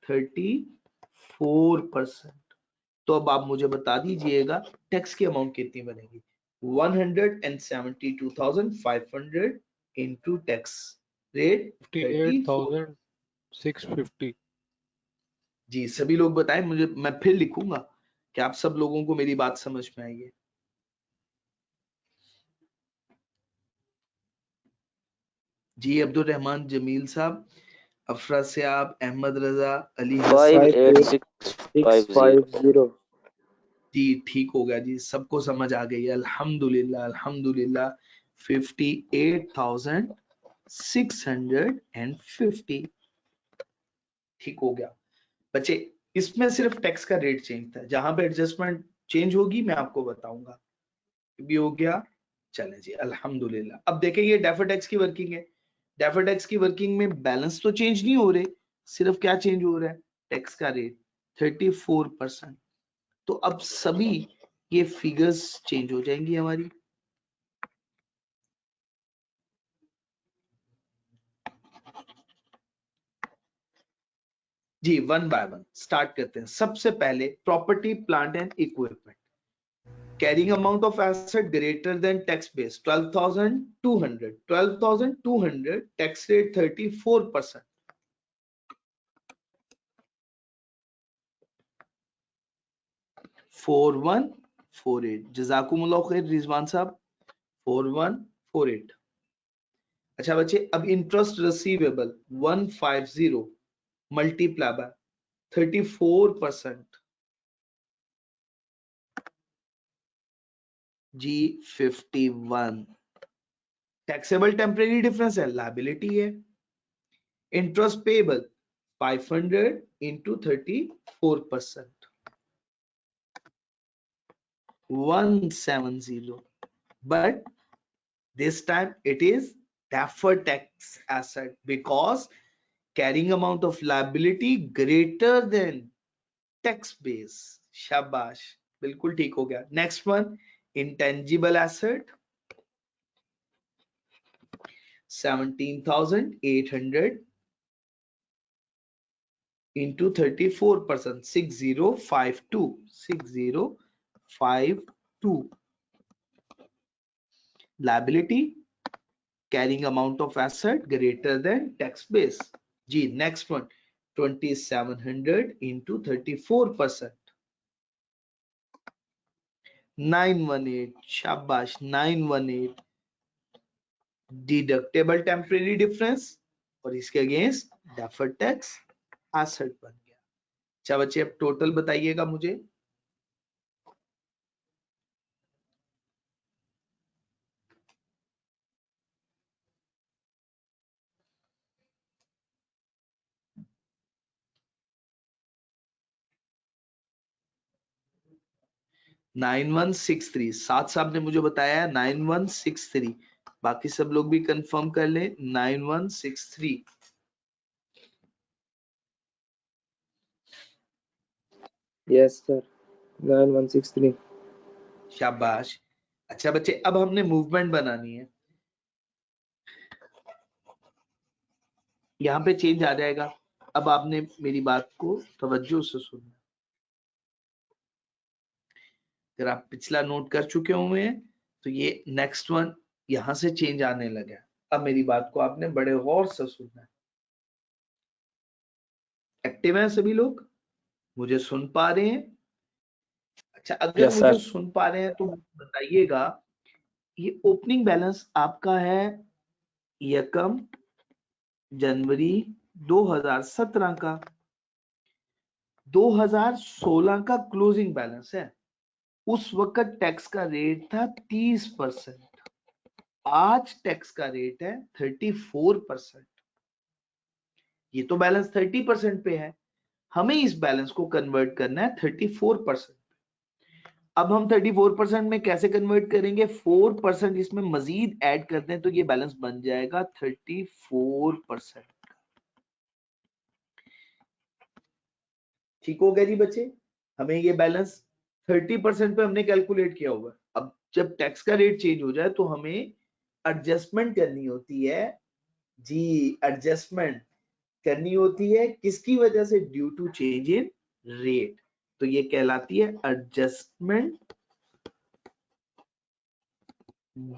34%। तो अब आप मुझे बता दीजिएगा टैक्स की अमाउंट कितनी बनेगी। 172,500 इंटू टैक्स रेट 34। 58,650। जी सभी लोग बताएं मुझे, मैं फिर लिखूंगा कि आप सब लोगों को मेरी बात समझ में आई है। जी अब्दुल रहमान जमील साहब, अफरा सियाब, अहमद रजा, अली हसन। 58650। जी ठीक हो गया जी, सबको समझ आ गई है, अल्हम्दुलिल्लाह अल्हम्दुलिल्लाह। 58,650 ठीक हो गया बच्चे। इसमें सिर्फ टैक्स का रेट चेंज था, जहां पे एडजस्टमेंट चेंज होगी मैं आपको बताऊंगा। भी हो गया, चले जी अल्हम्दुलिल्लाह। अब देखें ये डेफर्ड टैक्स की वर्किंग है। डेफर्ड टैक्स की वर्किंग में बैलेंस तो चेंज नहीं हो रहे, सिर्फ क्या चेंज हो रहा है, टैक्स का रेट 34%। तो अब सभी ये फिगर्स चेंज हो जाएंगी हमारी। जी वन बाय वन स्टार्ट करते हैं। सबसे पहले property plant and equipment, carrying amount of asset greater than tax base 12,200 tax rate 34%। 4148, जजाकुमुल्लाह खैर रिजवान साहब, 4148। अच्छा बच्चे, अब इंटरेस्ट रिसीवेबल 150 मल्टीप्लाई बाय 34%। जी 51 टैक्सेबल टेम्परेरी डिफरेंस है, लायबिलिटी है। Interest payable 500 into 34%, 170, but this time it is deferred tax asset because carrying amount of liability greater than tax base। शाबाश, बिल्कुल ठीक हो गया। Next one, intangible asset 17,800 into 34%, 6052, 6052। liability carrying amount of asset greater than tax base। जी नेक्स्ट वन, 2700 into 34%, 918, शाबाश 918 डिडक्टेबल टेम्परेरी डिफरेंस और इसके अगेंस्ट डेफर्ड टैक्स एसेट बन गया। अच्छा बच्चे अब टोटल बताइएगा मुझे। नाइन 9163, साथ साहब ने मुझे बताया 9163, बाकी सब लोग भी कंफर्म कर ले 9163। Yes, sir. 9163. शाबाश। अच्छा बच्चे अब हमने मूवमेंट बनानी है, यहाँ पे चेंज आ जाएगा। अब आपने मेरी बात को तवज्जो से सुनना। अगर आप पिछला नोट कर चुके हुए हैं तो ये नेक्स्ट वन यहां से चेंज आने लगा। अब मेरी बात को आपने बड़े गौर से सुनना है। एक्टिव हैं सभी लोग, मुझे सुन पा रहे हैं? अच्छा अगर Yes, मुझे sir. सुन पा रहे हैं तो बताइएगा, ये ओपनिंग बैलेंस आपका है यकम जनवरी 2017 का, 2016 का क्लोजिंग बैलेंस है। उस वक्त टैक्स का रेट था 30%, आज टैक्स का रेट है 34%। ये तो बैलेंस 30% पे है, हमें इस बैलेंस को कन्वर्ट करना है 34%। अब हम 34% में कैसे कन्वर्ट करेंगे? 4% इसमें मजीद ऐड करते हैं तो ये बैलेंस बन जाएगा 34%। ठीक हो गया जी बच्चे? हमें ये बैलेंस 30% पे हमने कैलकुलेट किया हुआ है। अब जब टैक्स का रेट चेंज हो जाए तो हमें एडजस्टमेंट करनी होती है। जी एडजस्टमेंट करनी होती है किसकी वजह से? Due to change in rate. तो ये कहलाती है adjustment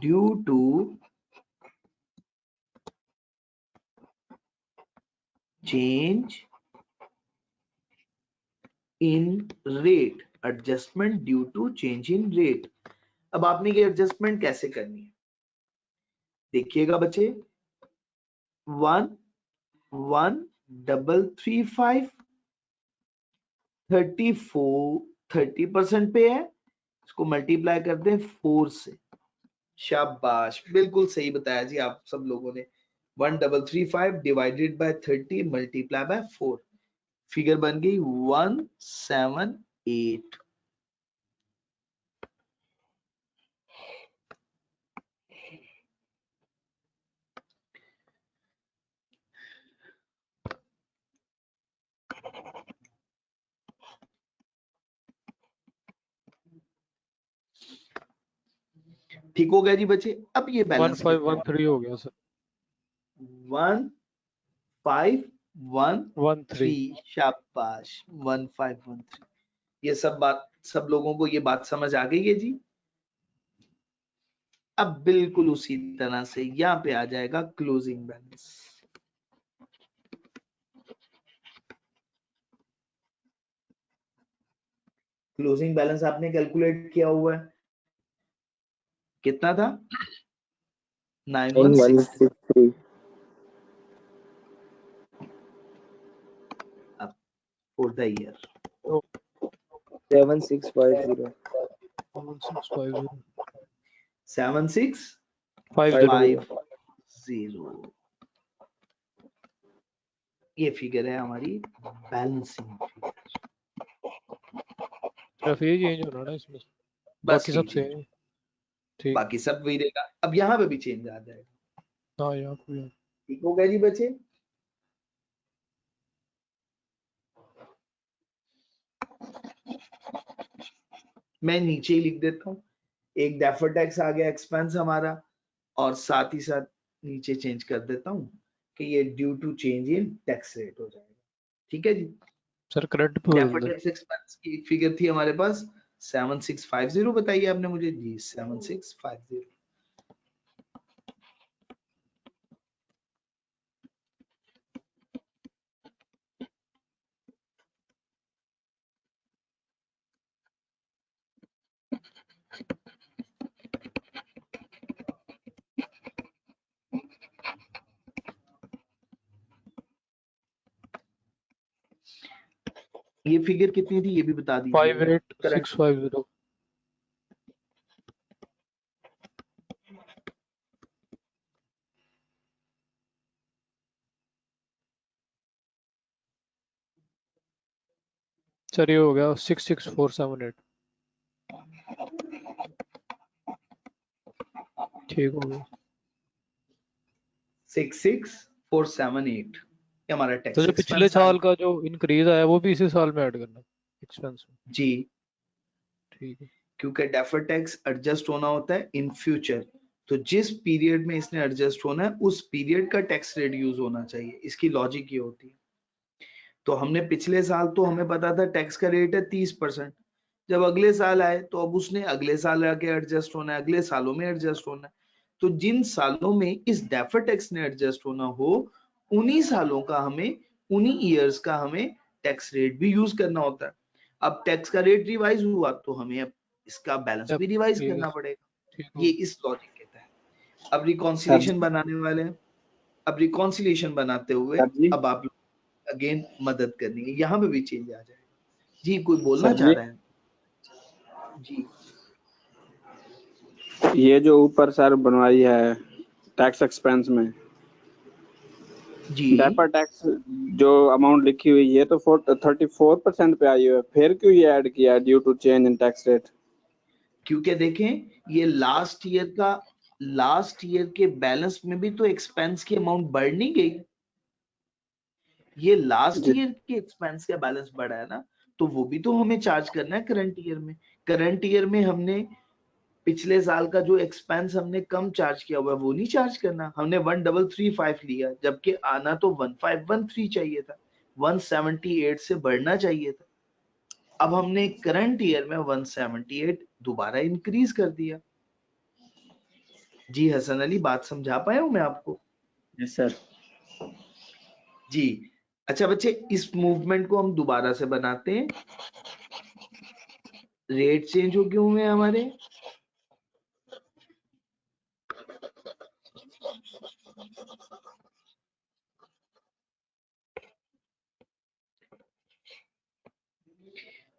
due to change in rate. Adjustment due to change in rate. अब आपने ये एडजस्टमेंट कैसे करनी है देखिएगा बच्चे। 11,335 30% पे है, इसको मल्टीप्लाई करते हैं 4 से। शाबाश, बिल्कुल सही बताया जी आप सब लोगों ने। 1335 divided by 30 multiply by 4, figure बन गई 178। ठीक हो गया जी बच्चे? अब ये बैलेंस 1513 हो गया सर। 1513, शाबाश 1513। ये सब लोगों को ये बात समझ आ गई है जी? अब बिल्कुल उसी तरह से यहाँ पे आ जाएगा क्लोजिंग बैलेंस। क्लोजिंग बैलेंस आपने कैलकुलेट किया हुआ है, कितना था? 9163। 9163. अब for the year? 7650. 7650. 7650 50. ये फिगर है हमारी बैलेंसिंग फिगर। सिर्फ ये चेंज होना ना इसमें, बस बाकी ये सब change सेम। ठीक, बाकी सब वही रहेगा। अब यहाँ पे भी चेंज आ जाएगा। हाँ यहाँ पे भी। ठीक हो गया जी बच्चे? मैं नीचे ही लिख देता हूँ, एक डेफर्ड टैक्स आ गया एक्सपेंस हमारा, और साथ ही साथ नीचे चेंज कर देता हूँ कि ये due to change in tax rate हो जाएगा। ठीक है जी? सर करंट पे बदल डेफर्ड दे। टैक्स एक्सपेंस की फिगर थी हमारे पास 7650, बताइए आपने मुझे जी 7650। ये फिगर कितनी थी ये भी बता दीजिए। 58650। सर ये हो गया 66478। ठीक हो गया। 66478 ये हमारा तो टैक्स जो पिछले एक्सपेंस आ साल गया। का जो इंक्रीज आया वो भी इसी साल में ऐड करना एक्सपेंस में। जी, ठीक है। क्योंकि डेफर्ड टैक्स एडजस्ट होना होता है इन फ्यूचर, तो जिस पीरियड में इसने एडजस्ट होना है उस पीरियड का टैक्स रेट यूज होना चाहिए, इसकी लॉजिक ये होती है। तो हमने पिछले साल तो हमें पता था टैक्स का रेट है 30%, जब अगले साल आए तो अब उसने अगले साल आके एडजस्ट होना है, अगले सालों में एडजस्ट होना है। तो जिन सालों में इस डेफर्ड टैक्स ने एडजस्ट होना हो, उन्हीं सालों का हमें, उन्हीं ईयर्स का हमें टैक्स रेट भी यूज करना होता है। अब टैक्स का रेट रिवाइज हुआ तो हमें अब इसका बैलेंस अब भी रिवाइज ठीक है। करना पड़ेगा। ठीक ये हो इस लॉजिक के तहत अब रिकॉन्सिलिएशन बनाने वाले हैं। अब रिकॉन्सिलिएशन बनाते हुए सर जी, अब आप अगेन मदद करनी है, यहाँ पे भी चेंज आ जाएगा। जी कोई बोलना सर चाह जी, रहा है? जी ये जो ऊपर सर बनवाई है टैक्स एक्सपेंस में जी डेफर टैक्स जो अमाउंट लिखी हुई है तो 34% पे आई हुई है, फिर क्यों ये ऐड किया due to change in tax rate? क्योंकि देखें ये लास्ट ईयर के बैलेंस में भी तो एक्सपेंस की अमाउंट बढ़ नहीं गई, ये लास्ट जी ईयर के एक्सपेंस का बैलेंस बढ़ा है ना, तो वो भी तो हमें चार्ज करना है करंट ईयर में। करंट ईयर में हमने पिछले साल का जो एक्सपेंस हमने कम चार्ज किया हुआ है वो नहीं चार्ज करना, हमने 1335 लिया जबकि आना तो 1513 चाहिए था, 178 से बढ़ना चाहिए था। अब हमने करंट ईयर में 178 दोबारा इंक्रीज कर दिया। जी हसन अली, बात समझा पाया हूं मैं आपको? Yes sir. जी अच्छा बच्चे, इस मूवमेंट को हम दोबारा से बनाते हैं। रेट चेंज हो क्यों हुए हमारे?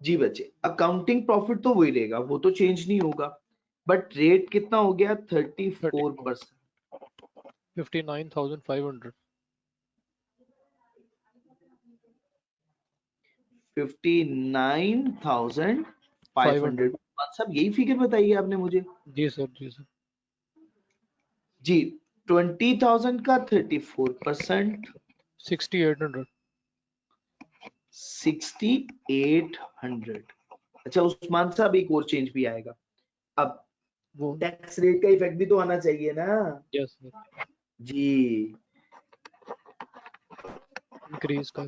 जी बच्चे, अकाउंटिंग प्रॉफिट तो वही रहेगा, वो तो चेंज नहीं होगा, बट रेट कितना हो गया? 34%। 59,500। 59,500। 500। सब यही फिगर बताइए आपने मुझे। जी सर, जी सर। जी 20,000 का 34%, 6800। 6800। अच्छा उस्मान साहब एक और चेंज भी आएगा, अब वो टैक्स रेट का इफेक्ट भी तो आना चाहिए ना। यस सर, जी इंक्रीज का।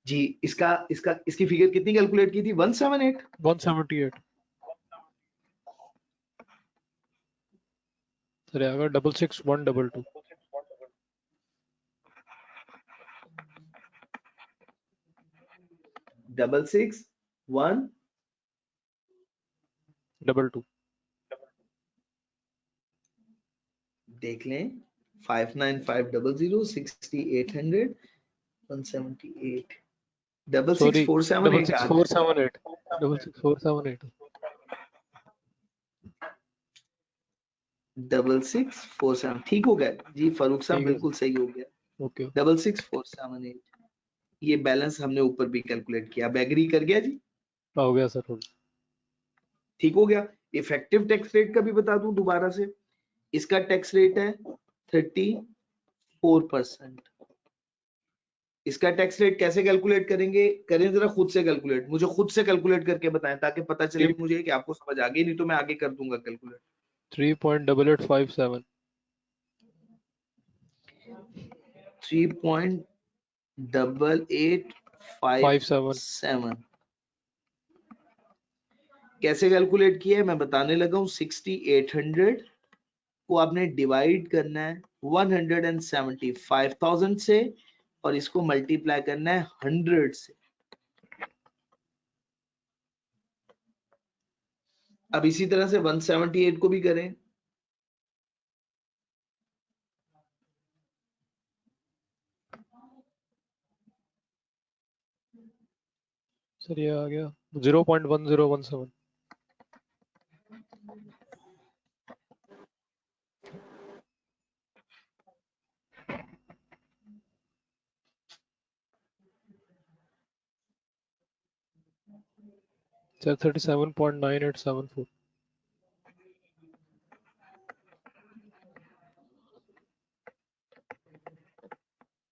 जी इसकी फिगर कितनी कैलकुलेट की थी? 178। 178। सर आएगा 66122। 66 22 देख लें 59500 6800 178 सॉरी 66478 आ गया 66478 66478 6647 ठीक हो गया जी फारूक साहब, ठीक है बिल्कुल सही हो गया। ओके 66478 ये बैलेंस हमने ऊपर भी कैलकुलेट किया। अब एग्री कर गया जी? हो गया सर, हो गया। ठीक हो गया। इफेक्टिव टैक्स रेट का भी बता दूं दोबारा से, इसका टैक्स रेट है 34%। इसका टैक्स रेट कैसे कैलकुलेट करेंगे, करें जरा खुद से कैलकुलेट, मुझे खुद से कैलकुलेट करके बताएं ताकि पता चले मुझे कि आपको समझ आ गई, नहीं तो मैं आगे कर दूंगा कैलकुलेट। 3.8857 3.8857 कैसे कैलकुलेट किया है मैं बताने लगा हूं। 6800 को आपने डिवाइड करना है 175,000 से और इसको मल्टीप्लाई करना है 100 से। अब इसी तरह से 178 को भी करें। सर ये आ गया 0.1017 सर 37.9874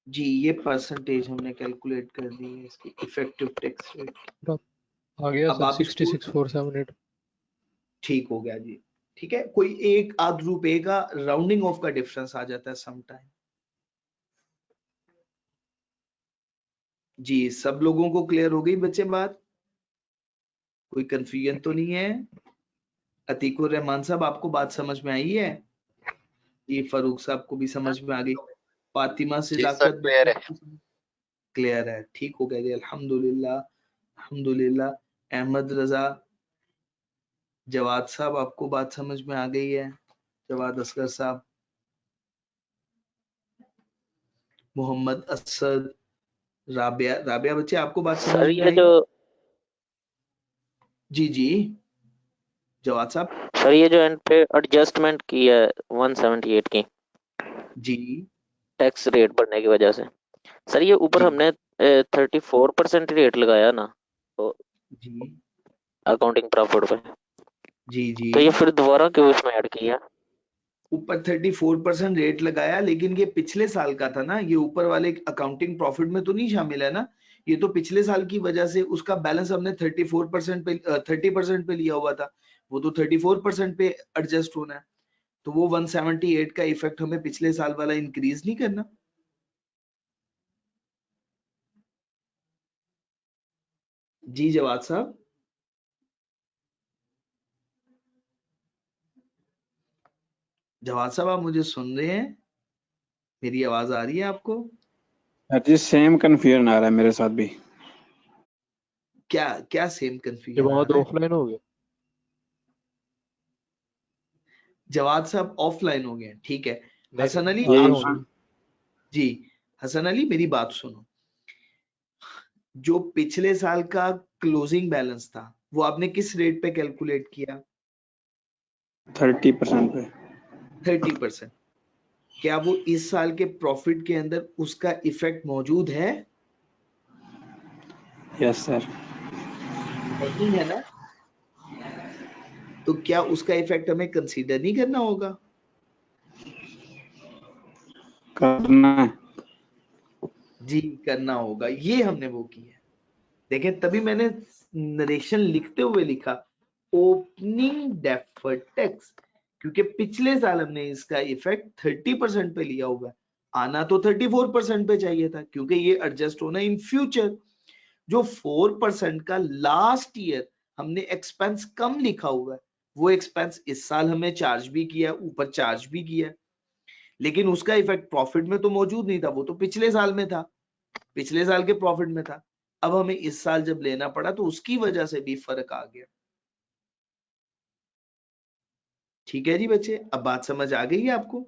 जी ये परसेंटेज हमने कैलकुलेट कर दी है इसकी इफेक्टिव टैक्स रेट। आ गया अब सर आप इसको 66478 ठीक हो गया जी। ठीक है, कोई एक आध रुपए का राउंडिंग ऑफ का डिफरेंस आ जाता है सम टाइम। जी सब लोगों को क्लियर हो गई बच्चे बात, कोई कंफ्यूजन तो नहीं है? अतीकुर रहमान साहब आपको बात समझ में आई है? ये फारूक साहब को भी समझ में आ गई। फातिमा सिदाकत क्लियर है, ठीक हो गया जी अल्हम्दुलिल्लाह अल्हम्दुलिल्लाह। अहमद रजा, जवाद साहब आपको बात समझ में आ गई है? जवाद असगर साहब, मोहम्मद असद, राबिया, राबिया बच्चे आपको बात समझ में आई? जी जी जवाद साहब। सर ये जो एंड पे एडजस्टमेंट की है 178 की जी टैक्स रेट बढ़ने की वजह से, सर ये ऊपर जी हमने 34% रेट लगाया ना तो जी अकाउंटिंग प्रॉफिट पे, जी जी तो ये फिर दोबारा क्यों इसमें ऐड किया? ऊपर 34% रेट लगाया, लेकिन ये पिछले साल का था ना, ये ऊपर वाले अकाउंटिंग प्रॉफिट में तो नहीं शामिल है ना, ये तो पिछले साल की वजह से उसका बैलेंस हमने 34% पे 30% पे लिया हुआ था, वो तो 34% पे एडजस्ट होना है, तो वो 178 का इफेक्ट हमें पिछले साल वाला इंक्रीज नहीं करना। जी जवाद साहब। जवाद साहब आप मुझे सुन रहे हैं? मेरी आवाज आ रही है आपको? जी सेम कंफ्यूजन आ रहा है मेरे साथ भी। क्या क्या सेम ये कंफ्यूजन आ बहुत रहा है? ऑफलाइन हो गया। जवाद साहब ऑफलाइन हो गए, ठीक है। नहीं हसन अली नहीं, आप आगे सुन, जी हसन अली मेरी बात सुनो, जो पिछले साल का क्लोजिंग बैलेंस था वो आपने किस रेट पे कैलकुलेट किया? 30% पे। 30%। क्या वो इस साल के प्रॉफिट के अंदर उसका इफेक्ट मौजूद है? Yes sir. नहीं है ना, तो क्या उसका इफेक्ट हमें कंसीडर नहीं करना होगा? करना है। जी करना होगा, ये हमने वो किया है। देखें तभी मैंने नरेशन लिखते हुए लिखा ओपनिंग डेफर्ड टैक्स, क्योंकि पिछले साल हमने इसका इफेक्ट 30% पे लिया हुआ है, आना तो 34% पे चाहिए था, क्योंकि ये एडजस्ट होना इन फ्यूचर। जो 4% का लास्ट ईयर हमने एक्सपेंस कम लिखा हुआ है, वो एक्सपेंस इस साल हमें चार्ज भी किया, ऊपर चार्ज भी किया, लेकिन उसका इफेक्ट प्रॉफिट में तो मौजूद नहीं था, वो तो पिछले साल में था, पिछले साल के प्रॉफिट में था। अब हमें इस साल जब लेना पड़ा तो उसकी वजह से भी फर्क आ गया। ठीक है जी बच्चे, अब बात समझ आ गई है आपको?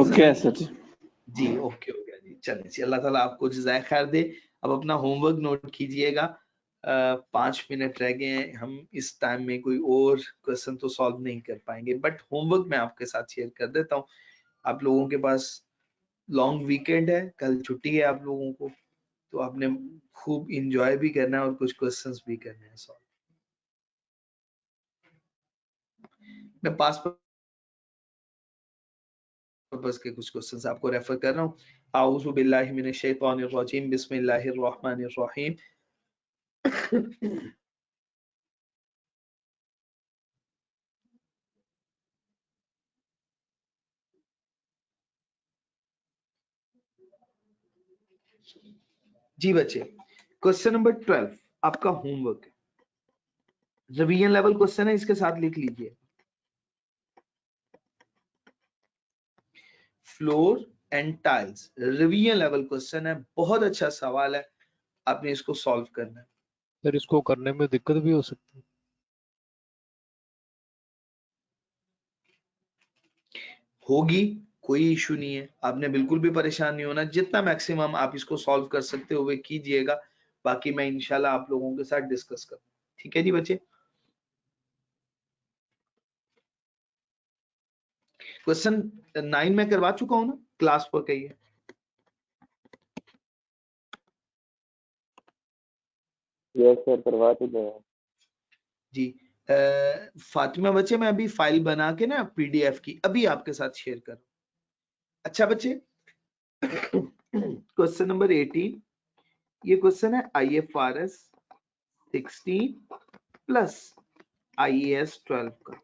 ओके सर जी। जी ओके हो गया जी, चलिए जी, अल्लाह ताला आपको जज़ाय खैर दे। अब अपना होमवर्क नोट कीजिएगा। 5 मिनट रह गए हैं, हम इस टाइम में कोई और क्वेश्चन तो सॉल्व नहीं कर पाएंगे, बट होमवर्क मैं आपके साथ शेयर कर देता हूँ। आप लोगों के पास लॉन्ग वीकेंड है, कल छुट्टी है आप लोगों को, तो आपने खूब इंजॉय भी करना है और कुछ क्वेश्चंस भी करने हैं सॉल्व। मैं पास पर्पस के कुछ क्वेश्चंस आपको रेफर कर रहा हूँ। आऊज़ु बिल्लाहि मिनश शैतानिर रजीम, बिस्मिल्लाहिर रहमानिर रहीम। जी बच्चे, क्वेश्चन नंबर 12 आपका होमवर्क है, रिवीजन लेवल क्वेश्चन है, इसके साथ लिख लीजिए। Floor and tiles revision level question है, बहुत अच्छा सवाल है, आपने इसको सॉल्व करना है। सर इसको करने में दिक्कत भी हो सकती है। होगी, कोई इशू नहीं है, आपने बिल्कुल भी परेशान नहीं होना, जितना मैक्सिमम आप इसको सॉल्व कर सकते हो वे कीजिएगा, बाकी मैं इंशाल्लाह आप लोगों के साथ डिस्कस करूंगा। ठीक है जी बच्चे, क्वेश्चन 9 में करवा चुका हूं ना, क्लास पर कहिए। यस सर, करवा चुके हैं। जी फातिमा बच्चे, मैं अभी फाइल बना के ना पीडीएफ की अभी आपके साथ शेयर कर। अच्छा बच्चे, क्वेश्चन नंबर 18, ये क्वेश्चन है IFRS 16 प्लस IAS 12 का,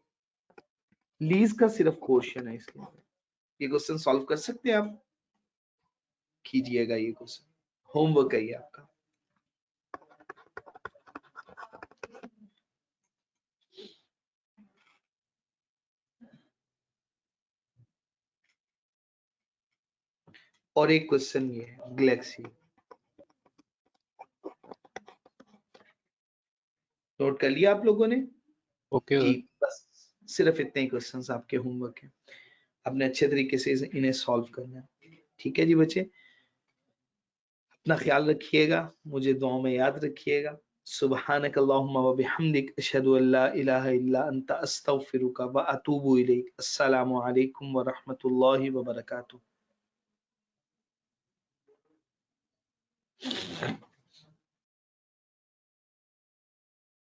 लीज का सिर्फ पोर्शन है इसके अंदर। ये क्वेश्चन सॉल्व कर सकते हैं आप, कीजिएगा ये क्वेश्चन, होमवर्क है ये आपका। और एक क्वेश्चन ये है गैलेक्सी, नोट कर लिया आप लोगों ने? ओके जी सर। बस सिर्फ इतने ही क्वेश्चंस आपके होमवर्क हैं, आपने अच्छे तरीके से इन्हें सॉल्व करना है। ठीक है जी बच्चे, अपना ख्याल रखिएगा, मुझे दुआ में याद रखिएगा। सुब्हानक अल्लाहुम्मा व बिहम्दिक अशहदु अल्ला इलाहा इल्ला अंता अस्तगफिरुका व अतूबु इलैक। अस्सलामु अलैकुम व रहमतुल्लाहि व बरकातुहू।